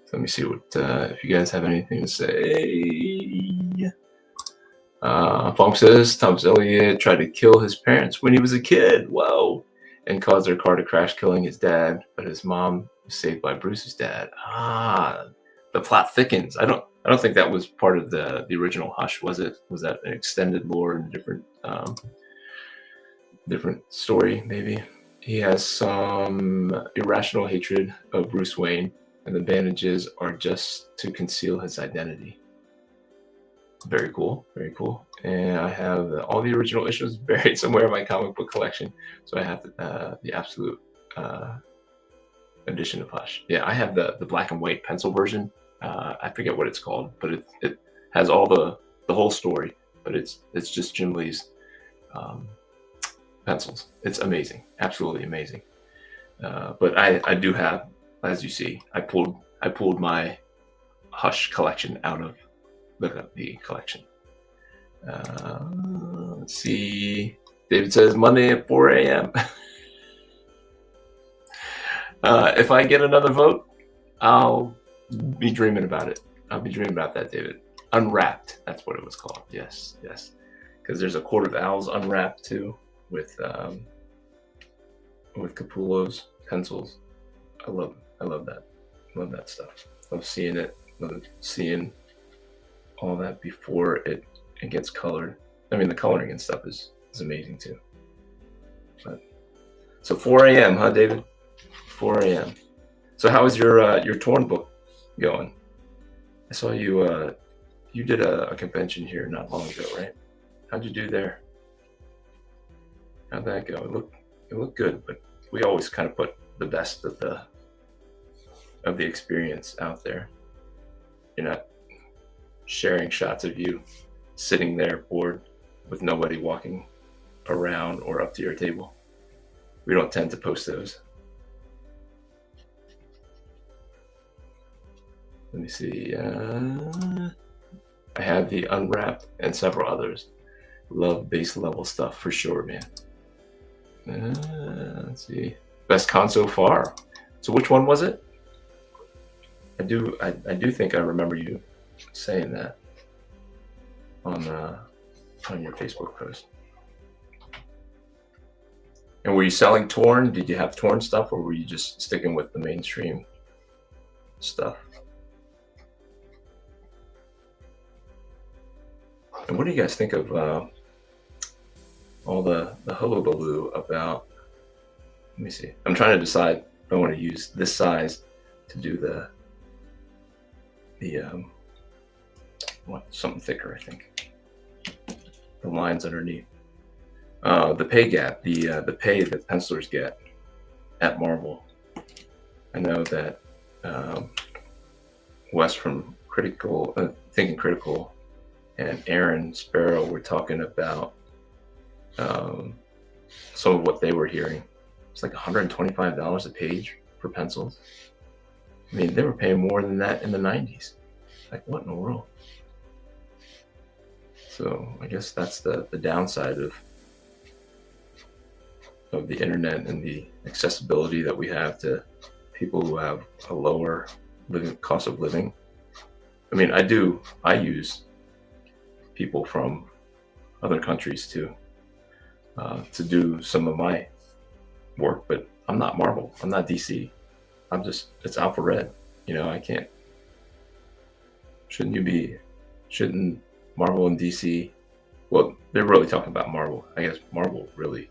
So let me see what if you guys have anything to say. Funk says Thomas Elliott tried to kill his parents when he was a kid. Whoa. And caused their car to crash, killing his dad, but his mom was saved by Bruce's dad. The plot thickens. I don't think that was part of the original Hush, was it? Was that an extended lore and different story, maybe? He has some irrational hatred of Bruce Wayne, and the bandages are just to conceal his identity. Very cool, very cool. And I have all the original issues buried somewhere in my comic book collection. So I have the absolute edition of Hush. Yeah, I have the black and white pencil version. I forget what it's called, but it has all the whole story, but it's just Jim Lee's pencils. It's amazing, absolutely amazing. But I do have, as you see, I pulled my Hush collection out of the collection. Let's see. David says Monday at 4 a.m. If I get another vote, I'll be dreaming about it. I'll be dreaming about that, David. Unwrapped. That's what it was called. Yes, yes. Because there's a Court of Owls Unwrapped too, with Capullo's pencils. I love that. Love that stuff. Love seeing it. Love seeing all that before it gets colored. I mean, the coloring and stuff is amazing too. But, so 4 a.m., huh, David? 4 a.m. So how is your torn book going? I saw you you did a convention here not long ago, right? How'd you do there? How'd that go? It looked good, but we always kind of put the best of the experience out there. You're not sharing shots of you sitting there bored with nobody walking around or up to your table. We don't tend to post those. Let me see. I have the Unwrapped and several others. Love base level stuff for sure, man. Let's see. Best con so far. So which one was it? I do think I remember you saying that on your Facebook post. And were you selling torn? Did you have torn stuff, or were you just sticking with the mainstream stuff? And what do you guys think of all the hullabaloo about? Let me see. I'm trying to decide if I want to use this size to do the something thicker. I think the lines underneath. The pay gap, the pay that pencilers get at Marvel. I know that Wes from Thinking Critical and Aaron Sparrow were talking about some of what they were hearing. It's like $125 a page for pencils. I mean, they were paying more than that in the 90s. Like, what in the world? So I guess that's the downside of the internet and the accessibility that we have to people who have a lower cost of living. I mean, I use people from other countries to do some of my work, but I'm not Marvel. I'm not DC. It's Alpha Red. You know, I can't. Shouldn't Marvel and DC? Well, they're really talking about Marvel. I guess Marvel really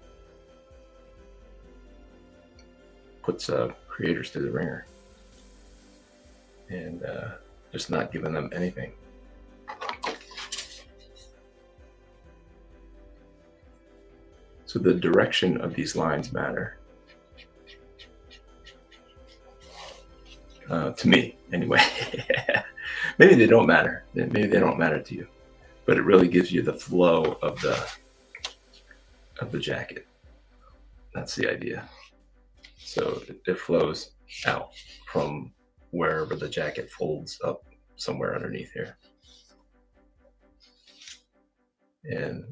puts creators to the ringer and just not giving them anything. So the direction of these lines matter. To me, anyway. Maybe they don't matter. Maybe they don't matter to you. But it really gives you the flow of the jacket. That's the idea. So it flows out from wherever the jacket folds up somewhere underneath here. And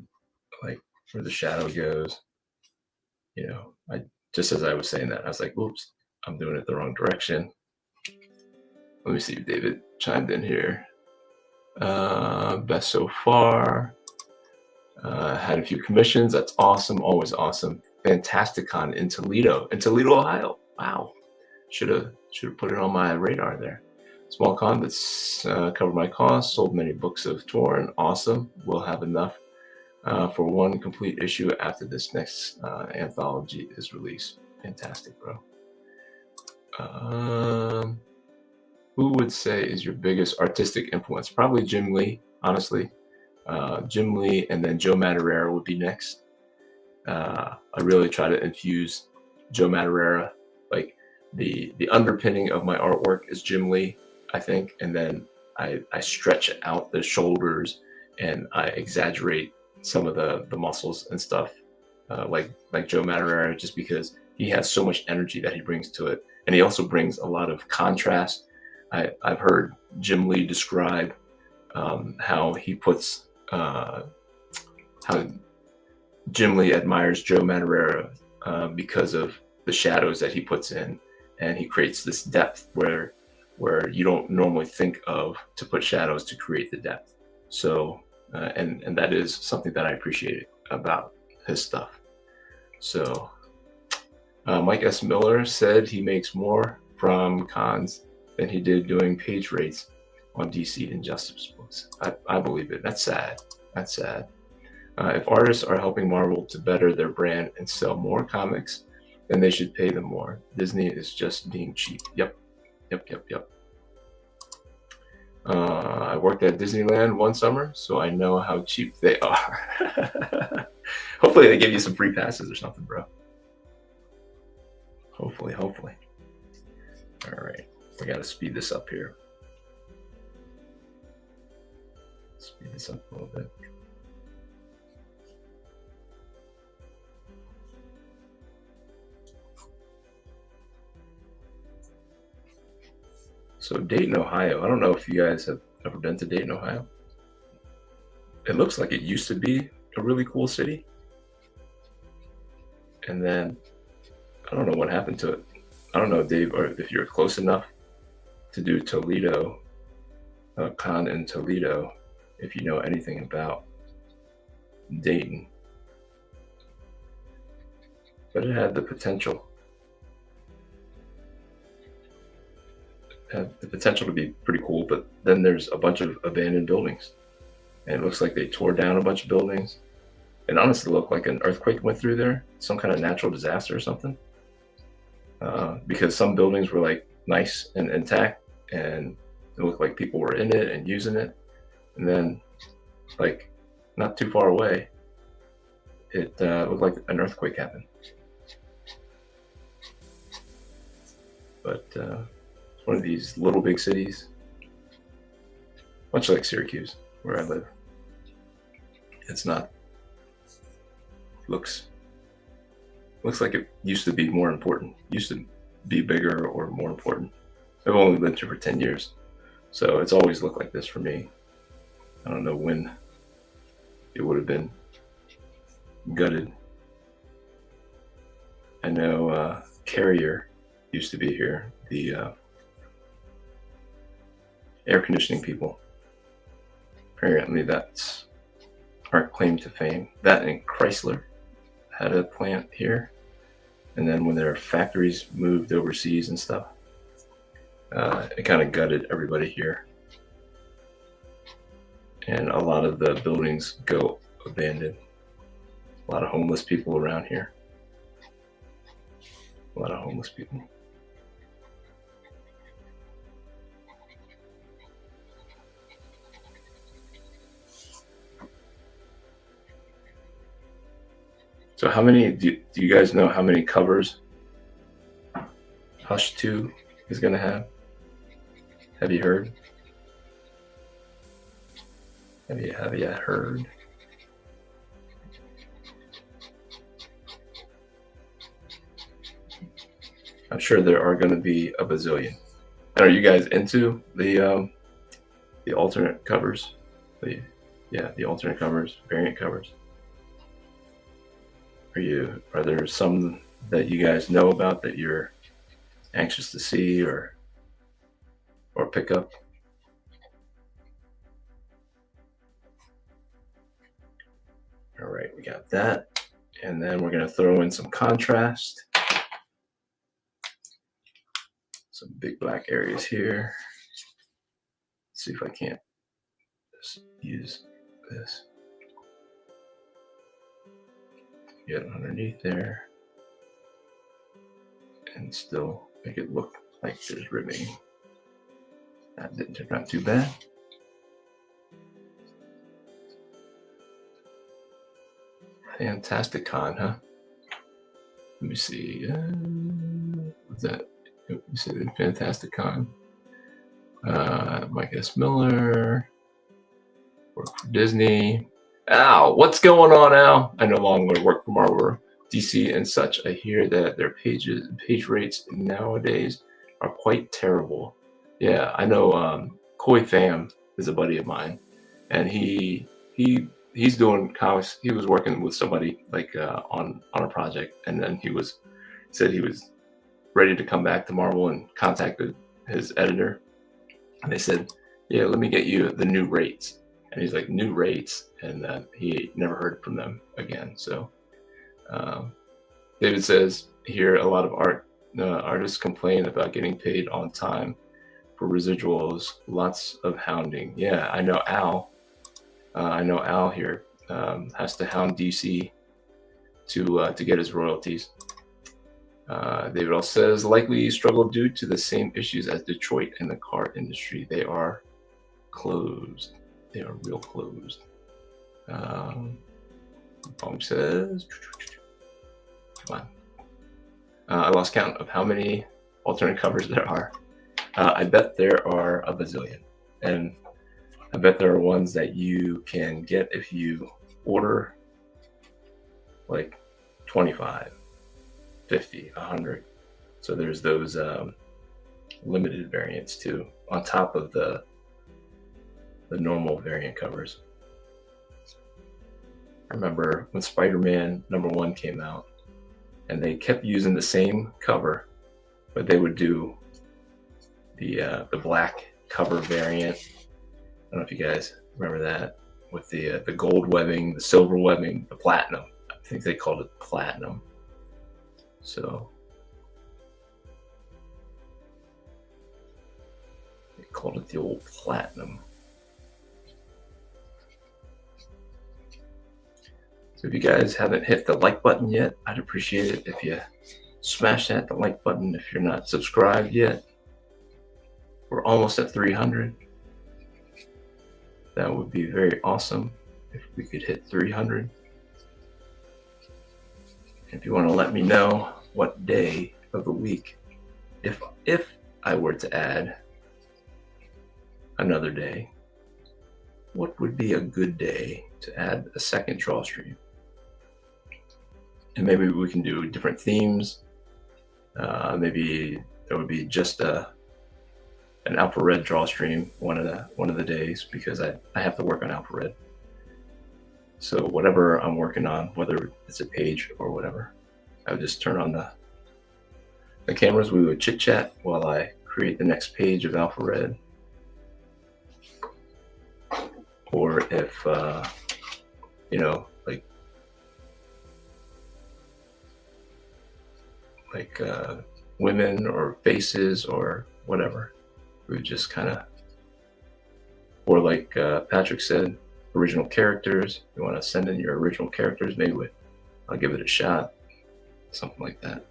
like where the shadow goes, you know, just as I was saying that, I was like, oops, I'm doing it the wrong direction. Let me see if David chimed in here. Best so far. Had a few commissions. That's awesome. Always awesome. Fantasticon in Toledo, Ohio. Wow. Should have put it on my radar there. Small con that's covered my costs. Sold many books of Torn. Awesome. We'll have enough for one complete issue after this next anthology is released. Fantastic, bro. Who would say is your biggest artistic influence? Probably Jim Lee, honestly. Jim Lee and then Joe Madureira would be next. I really try to infuse Joe Madureira. Like the underpinning of my artwork is Jim Lee, I think. And then I stretch out the shoulders and I exaggerate some of the muscles and stuff, like Joe Madureira, just because he has so much energy that he brings to it. And he also brings a lot of contrast. I've heard Jim Lee describe how he puts, how Jim Lee admires Joe Madureira because of the shadows that he puts in, and he creates this depth where where you don't normally think of to put shadows to create the depth. So, and that is something that I appreciate about his stuff. So, Mike S. Miller said he makes more from cons than he did doing page rates on DC Injustice books. I believe it. That's sad. That's sad. If artists are helping Marvel to better their brand and sell more comics, then they should pay them more. Disney is just being cheap. Yep. I worked at Disneyland one summer, so I know how cheap they are. Hopefully they give you some free passes or something, bro. Hopefully. All right, we got to speed this up here. Speed this up a little bit. So Dayton, Ohio. I don't know if you guys have ever been to Dayton, Ohio. It looks like it used to be a really cool city. And then I don't know what happened to it. I don't know, Dave, or if you're close enough to do Toledo, con in Toledo, if you know anything about Dayton. But it had the potential. To be pretty cool, but then there's a bunch of abandoned buildings, and it looks like they tore down a bunch of buildings. It honestly looked like an earthquake went through there, some kind of natural disaster or something, because some buildings were like nice and intact, and it looked like people were in it and using it, and then like not too far away, it looked like an earthquake happened. But one of these little big cities, much like Syracuse, where I live. It's not, looks like it used to be more important, used to be bigger or more important. I've only lived here for 10 years, so it's always looked like this for me. I don't know when it would have been gutted. I know Carrier used to be here, the air conditioning people. Apparently that's our claim to fame. That and Chrysler had a plant here. And then when their factories moved overseas and stuff, it kind of gutted everybody here. And a lot of the buildings go abandoned. A lot of homeless people around here. A lot of homeless people. So how many, do you guys know how many covers Hush 2 is going to have? Have you heard? Have you heard? I'm sure there are going to be a bazillion. And are you guys into the alternate covers? The alternate covers, variant covers. Are there some that you guys know about that you're anxious to see or pick up? All right, we got that. And then we're going to throw in some contrast. Some big black areas here. Let's see if I can't just use this. Get underneath there and still make it look like there's ribbing. That didn't turn out too bad. Fantastic Con, huh? Let me see. What's that? Let me see the Fantastic Con. Mike S. Miller. Work for Disney. Al, what's going on, Al? I no longer work for Marvel, DC, and such. I hear that their page rates nowadays are quite terrible. Yeah, I know. Koi Pham is a buddy of mine, and he's doing comics. He was working with somebody like on a project, and then said he was ready to come back to Marvel and contacted his editor, And they said, yeah, let me get you the new rates. And he's like, new rates? And he never heard from them again. So David says here, a lot of artists complain about getting paid on time for residuals, lots of hounding. Yeah, I know Al. Al here has to hound DC to get his royalties. David also says likely struggle due to the same issues as Detroit and the car industry. They are closed. They are real closed. Palm says, come on. I lost count of how many alternate covers there are. I bet there are a bazillion. And I bet there are ones that you can get if you order like 25, 50, 100. So there's those limited variants too, on top of the normal variant covers. I remember when Spider-Man #1 came out, and they kept using the same cover, but they would do the black cover variant. I don't know if you guys remember that, with the gold webbing, the silver webbing, the platinum. I think they called it platinum. So they called it the old platinum. So if you guys haven't hit the like button yet, I'd appreciate it if you smash that, the like button. If you're not subscribed yet, we're almost at 300. That would be very awesome if we could hit 300. If you want to let me know what day of the week, if I were to add another day, what would be a good day to add a second draw stream? And maybe we can do different themes. Maybe there would be just an Alpha Red draw stream one of the days, because I have to work on Alpha Red. So whatever I'm working on, whether it's a page or whatever, I would just turn on the cameras. We would chit chat while I create the next page of Alpha Red. Or if like women or faces or whatever, we would just kind of, or like Patrick said, original characters. You want to send in your original characters, maybe I'll give it a shot, something like that,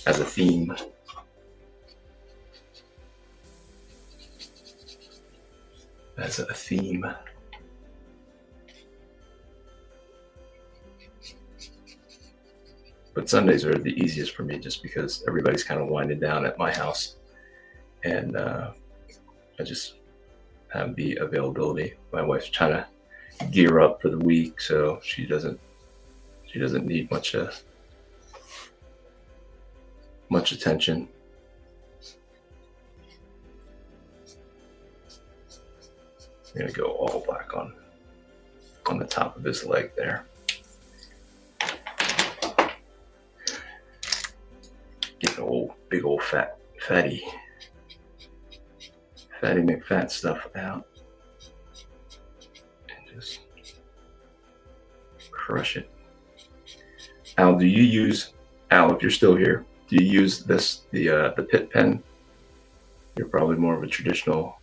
as a theme. As a theme. But Sundays are the easiest for me, just because everybody's kind of winding down at my house, and I just have the availability. My wife's trying to gear up for the week, so she doesn't need much attention. I'm gonna go all black on the top of his leg there. Get the big old fatty McFat stuff out and just crush it. Al, if you're still here, do you use the Pit pen? You're probably more of a traditional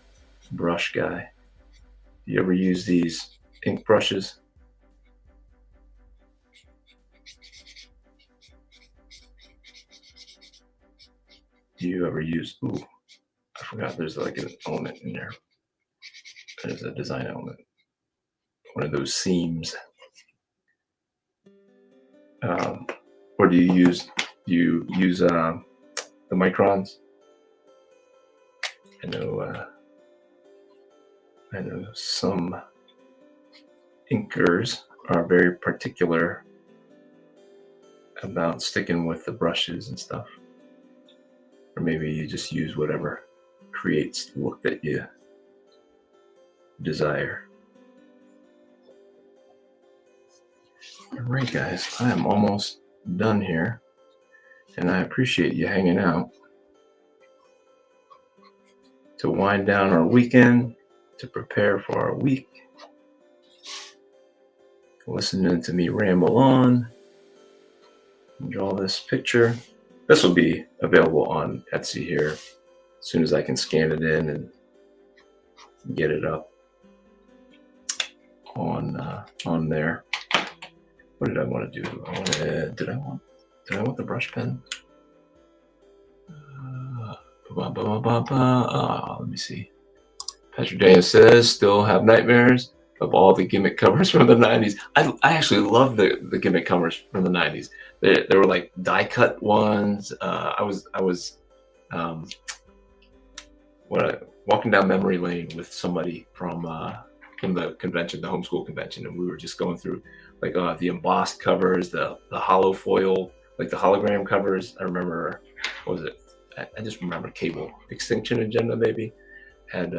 brush guy. Do you ever use these ink brushes? Do you ever use, I forgot there's like an element in there. There's a design element. One of those seams. Or do you use the microns? I know some inkers are very particular about sticking with the brushes and stuff. Or maybe you just use whatever creates the look that you desire. All right, guys, I am almost done here, and I appreciate you hanging out to wind down our weekend, to prepare for our week. Listening to me ramble on and draw this picture. This will be available on Etsy here as soon as I can scan it in and get it up on there. What did I want to do? Did I want the brush pen? Let me see. Patrick Daniels says, still have nightmares of all the gimmick covers from the 90s. I actually love the gimmick covers from the 90s. They were like die cut ones. I was walking down memory lane with somebody from the convention, the homeschool convention, and we were just going through like the embossed covers, the hollow foil, like the hologram covers. I remember, what was it? I just remember Cable Extinction Agenda maybe had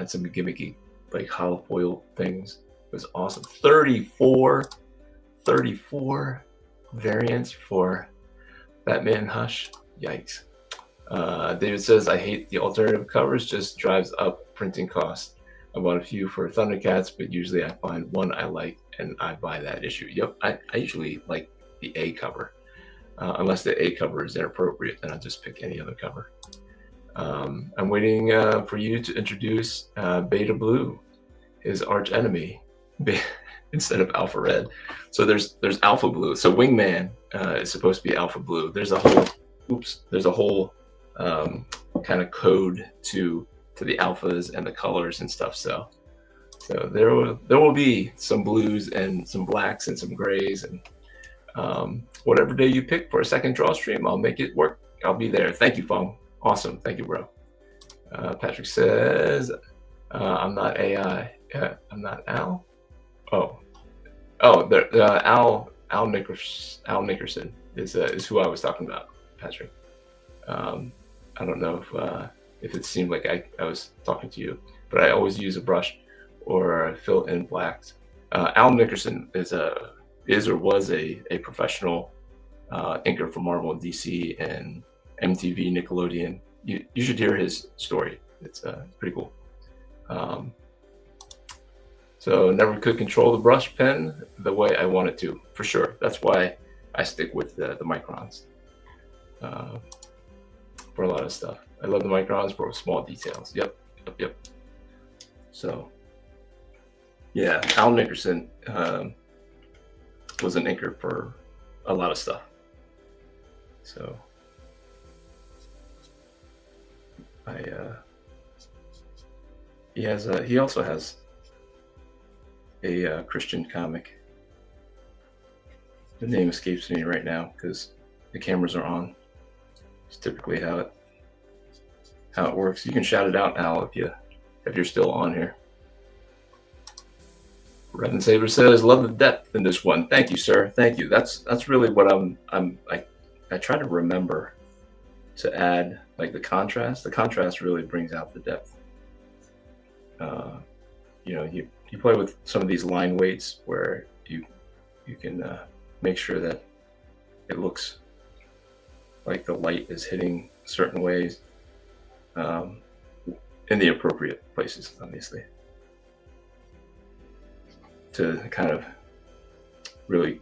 some gimmicky like hollow foil things. It was awesome. 34 variants for Batman Hush. Yikes. David says, I hate the alternative covers, just drives up printing costs. I bought a few for Thundercats, but usually I find one I like and I buy that issue. Yep, I usually like the A cover. Unless the A cover is inappropriate, then I'll just pick any other cover. I'm waiting for you to introduce Beta Blue, his arch enemy, instead of Alpha Red. So there's Alpha Blue. So Wingman is supposed to be Alpha Blue. There's a whole kind of code to the alphas and the colors and stuff. So there will be some blues and some blacks and some grays, and whatever day you pick for a second draw stream, I'll make it work. I'll be there. Thank you, Fong. Awesome. Thank you, bro. Patrick says, I'm not AI. I'm not Al. Oh, Al Nickerson is who I was talking about, Patrick. I don't know if it seemed like I was talking to you, but I always use a brush or fill in blacks. Al Nickerson is or was a professional inker for Marvel and DC and MTV, Nickelodeon. You should hear his story. It's pretty cool. So never could control the brush pen the way I wanted to, for sure. That's why I stick with the microns for a lot of stuff. I love the microns for small details. Yep. So yeah, Al Nickerson was an inker for a lot of stuff. So he also has a Christian comic. The name escapes me right now because the cameras are on. It's typically how it works. You can shout it out, Al, if you're still on here. Reverend Saber says, love the depth in this one. Thank you, sir. Thank you. That's really what I try to remember to add, like the contrast. The contrast really brings out the depth. You play with some of these line weights where you can make sure that it looks like the light is hitting certain ways in the appropriate places, obviously, to kind of really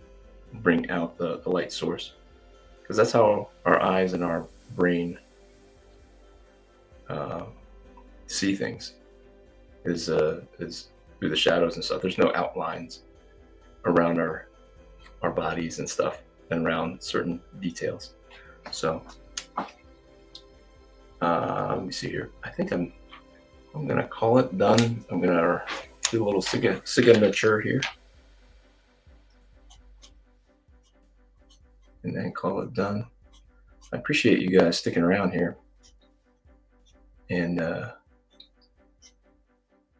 bring out the light source, because that's how our eyes and our brain see things, is through the shadows and stuff. There's no outlines around our bodies and stuff and around certain details. So let me see here. I think I'm gonna call it done. I'm gonna do a little signature here and then call it done. I appreciate you guys sticking around here, and if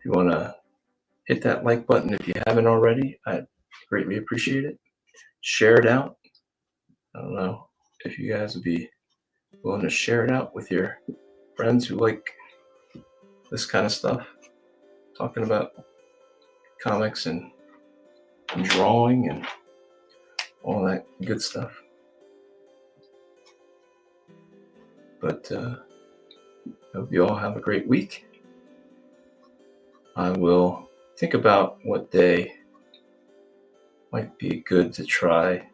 you want to hit that like button if you haven't already, I'd greatly appreciate it. Share it out. I don't know if you guys would be willing to share it out with your friends who like this kind of stuff, talking about comics and drawing and all that good stuff. But Hope you all have a great week. I will think about what day might be good to try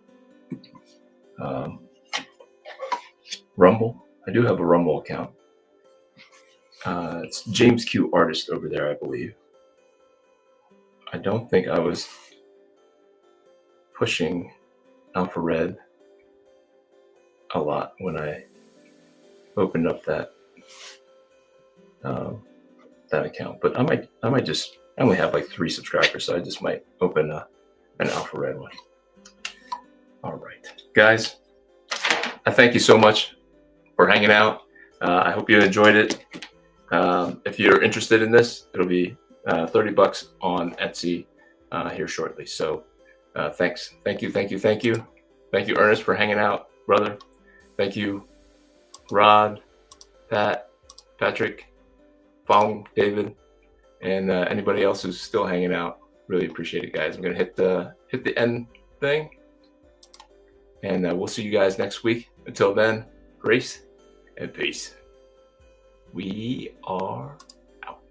Rumble. I do have a Rumble account. It's James Q Artist over there, I believe. I don't think I was pushing Alpha Red a lot when I opened up that account, but I might just, I only have like 3 subscribers, so I just might open an Alpha Red one. All right, guys, I thank you so much for hanging out. I hope you enjoyed it. If you're interested in this, it'll be $30 on Etsy here shortly. So thanks. Thank you, Ernest, for hanging out, brother. Thank you, Rod, Patrick, Fong, David, and anybody else who's still hanging out. Really appreciate it, guys. I'm gonna hit the end thing, and we'll see you guys next week. Until then, grace and peace. We are out.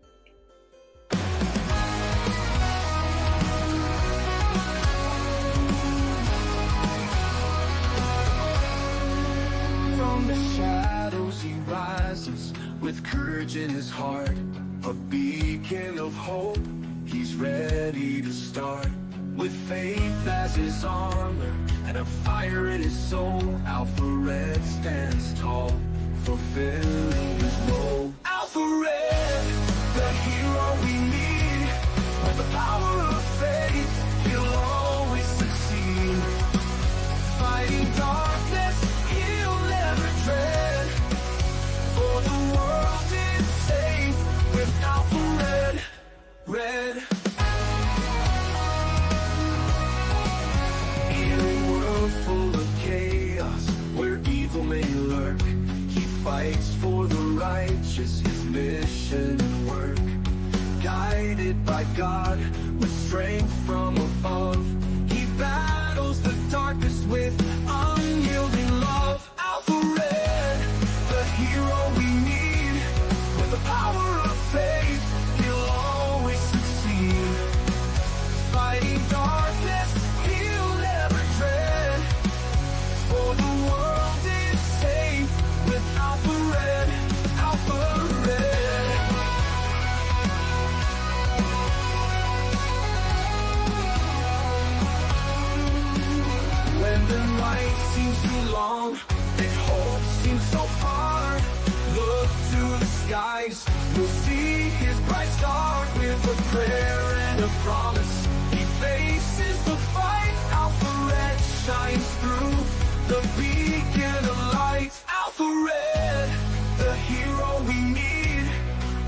From the shadows he rises with courage in his heart, a beacon of hope. He's ready to start with faith as his armor and a fire in his soul. Alpha Red stands tall, fulfilling his role. Alpha Red, the hero we need. With the power of faith, he'll always succeed. Fighting darkness, he'll never dread. For the world is safe with Alpha Red. In a world full of chaos, where evil may lurk, he fights for the righteous, his mission and work. Guided by God, with strength from above, he battles the darkness with unyielding love. Alpha Red, the hero we need. With the power of faith, he'll always succeed. Fighting darkness, he'll never dread. For the world is safe with Alpha Red. Alpha Red. When the night seems too long and hope seems so far, look to the skies, you'll see his bright star. With a prayer and a promise, he faces the fight. Alpha Red shines through, the beacon of light. Alpha Red, the hero we need.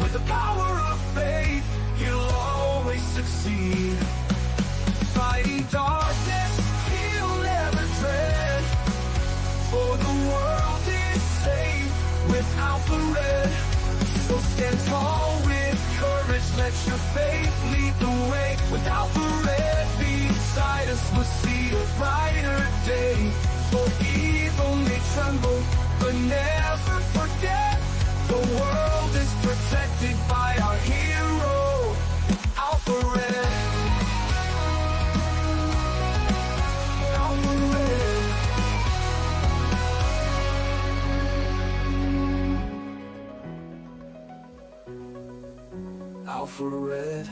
With the power of faith, he'll always succeed. Fighting darkness, he'll never dread. For the world is safe with Alpha Red. So stand tall with courage, let your faith lead the way. With Alpha Red beside us, we'll see a brighter day. For evil may tremble, but never forget, the world is protected by our hero, Alpha Red. Alpha Red. Alpha Red.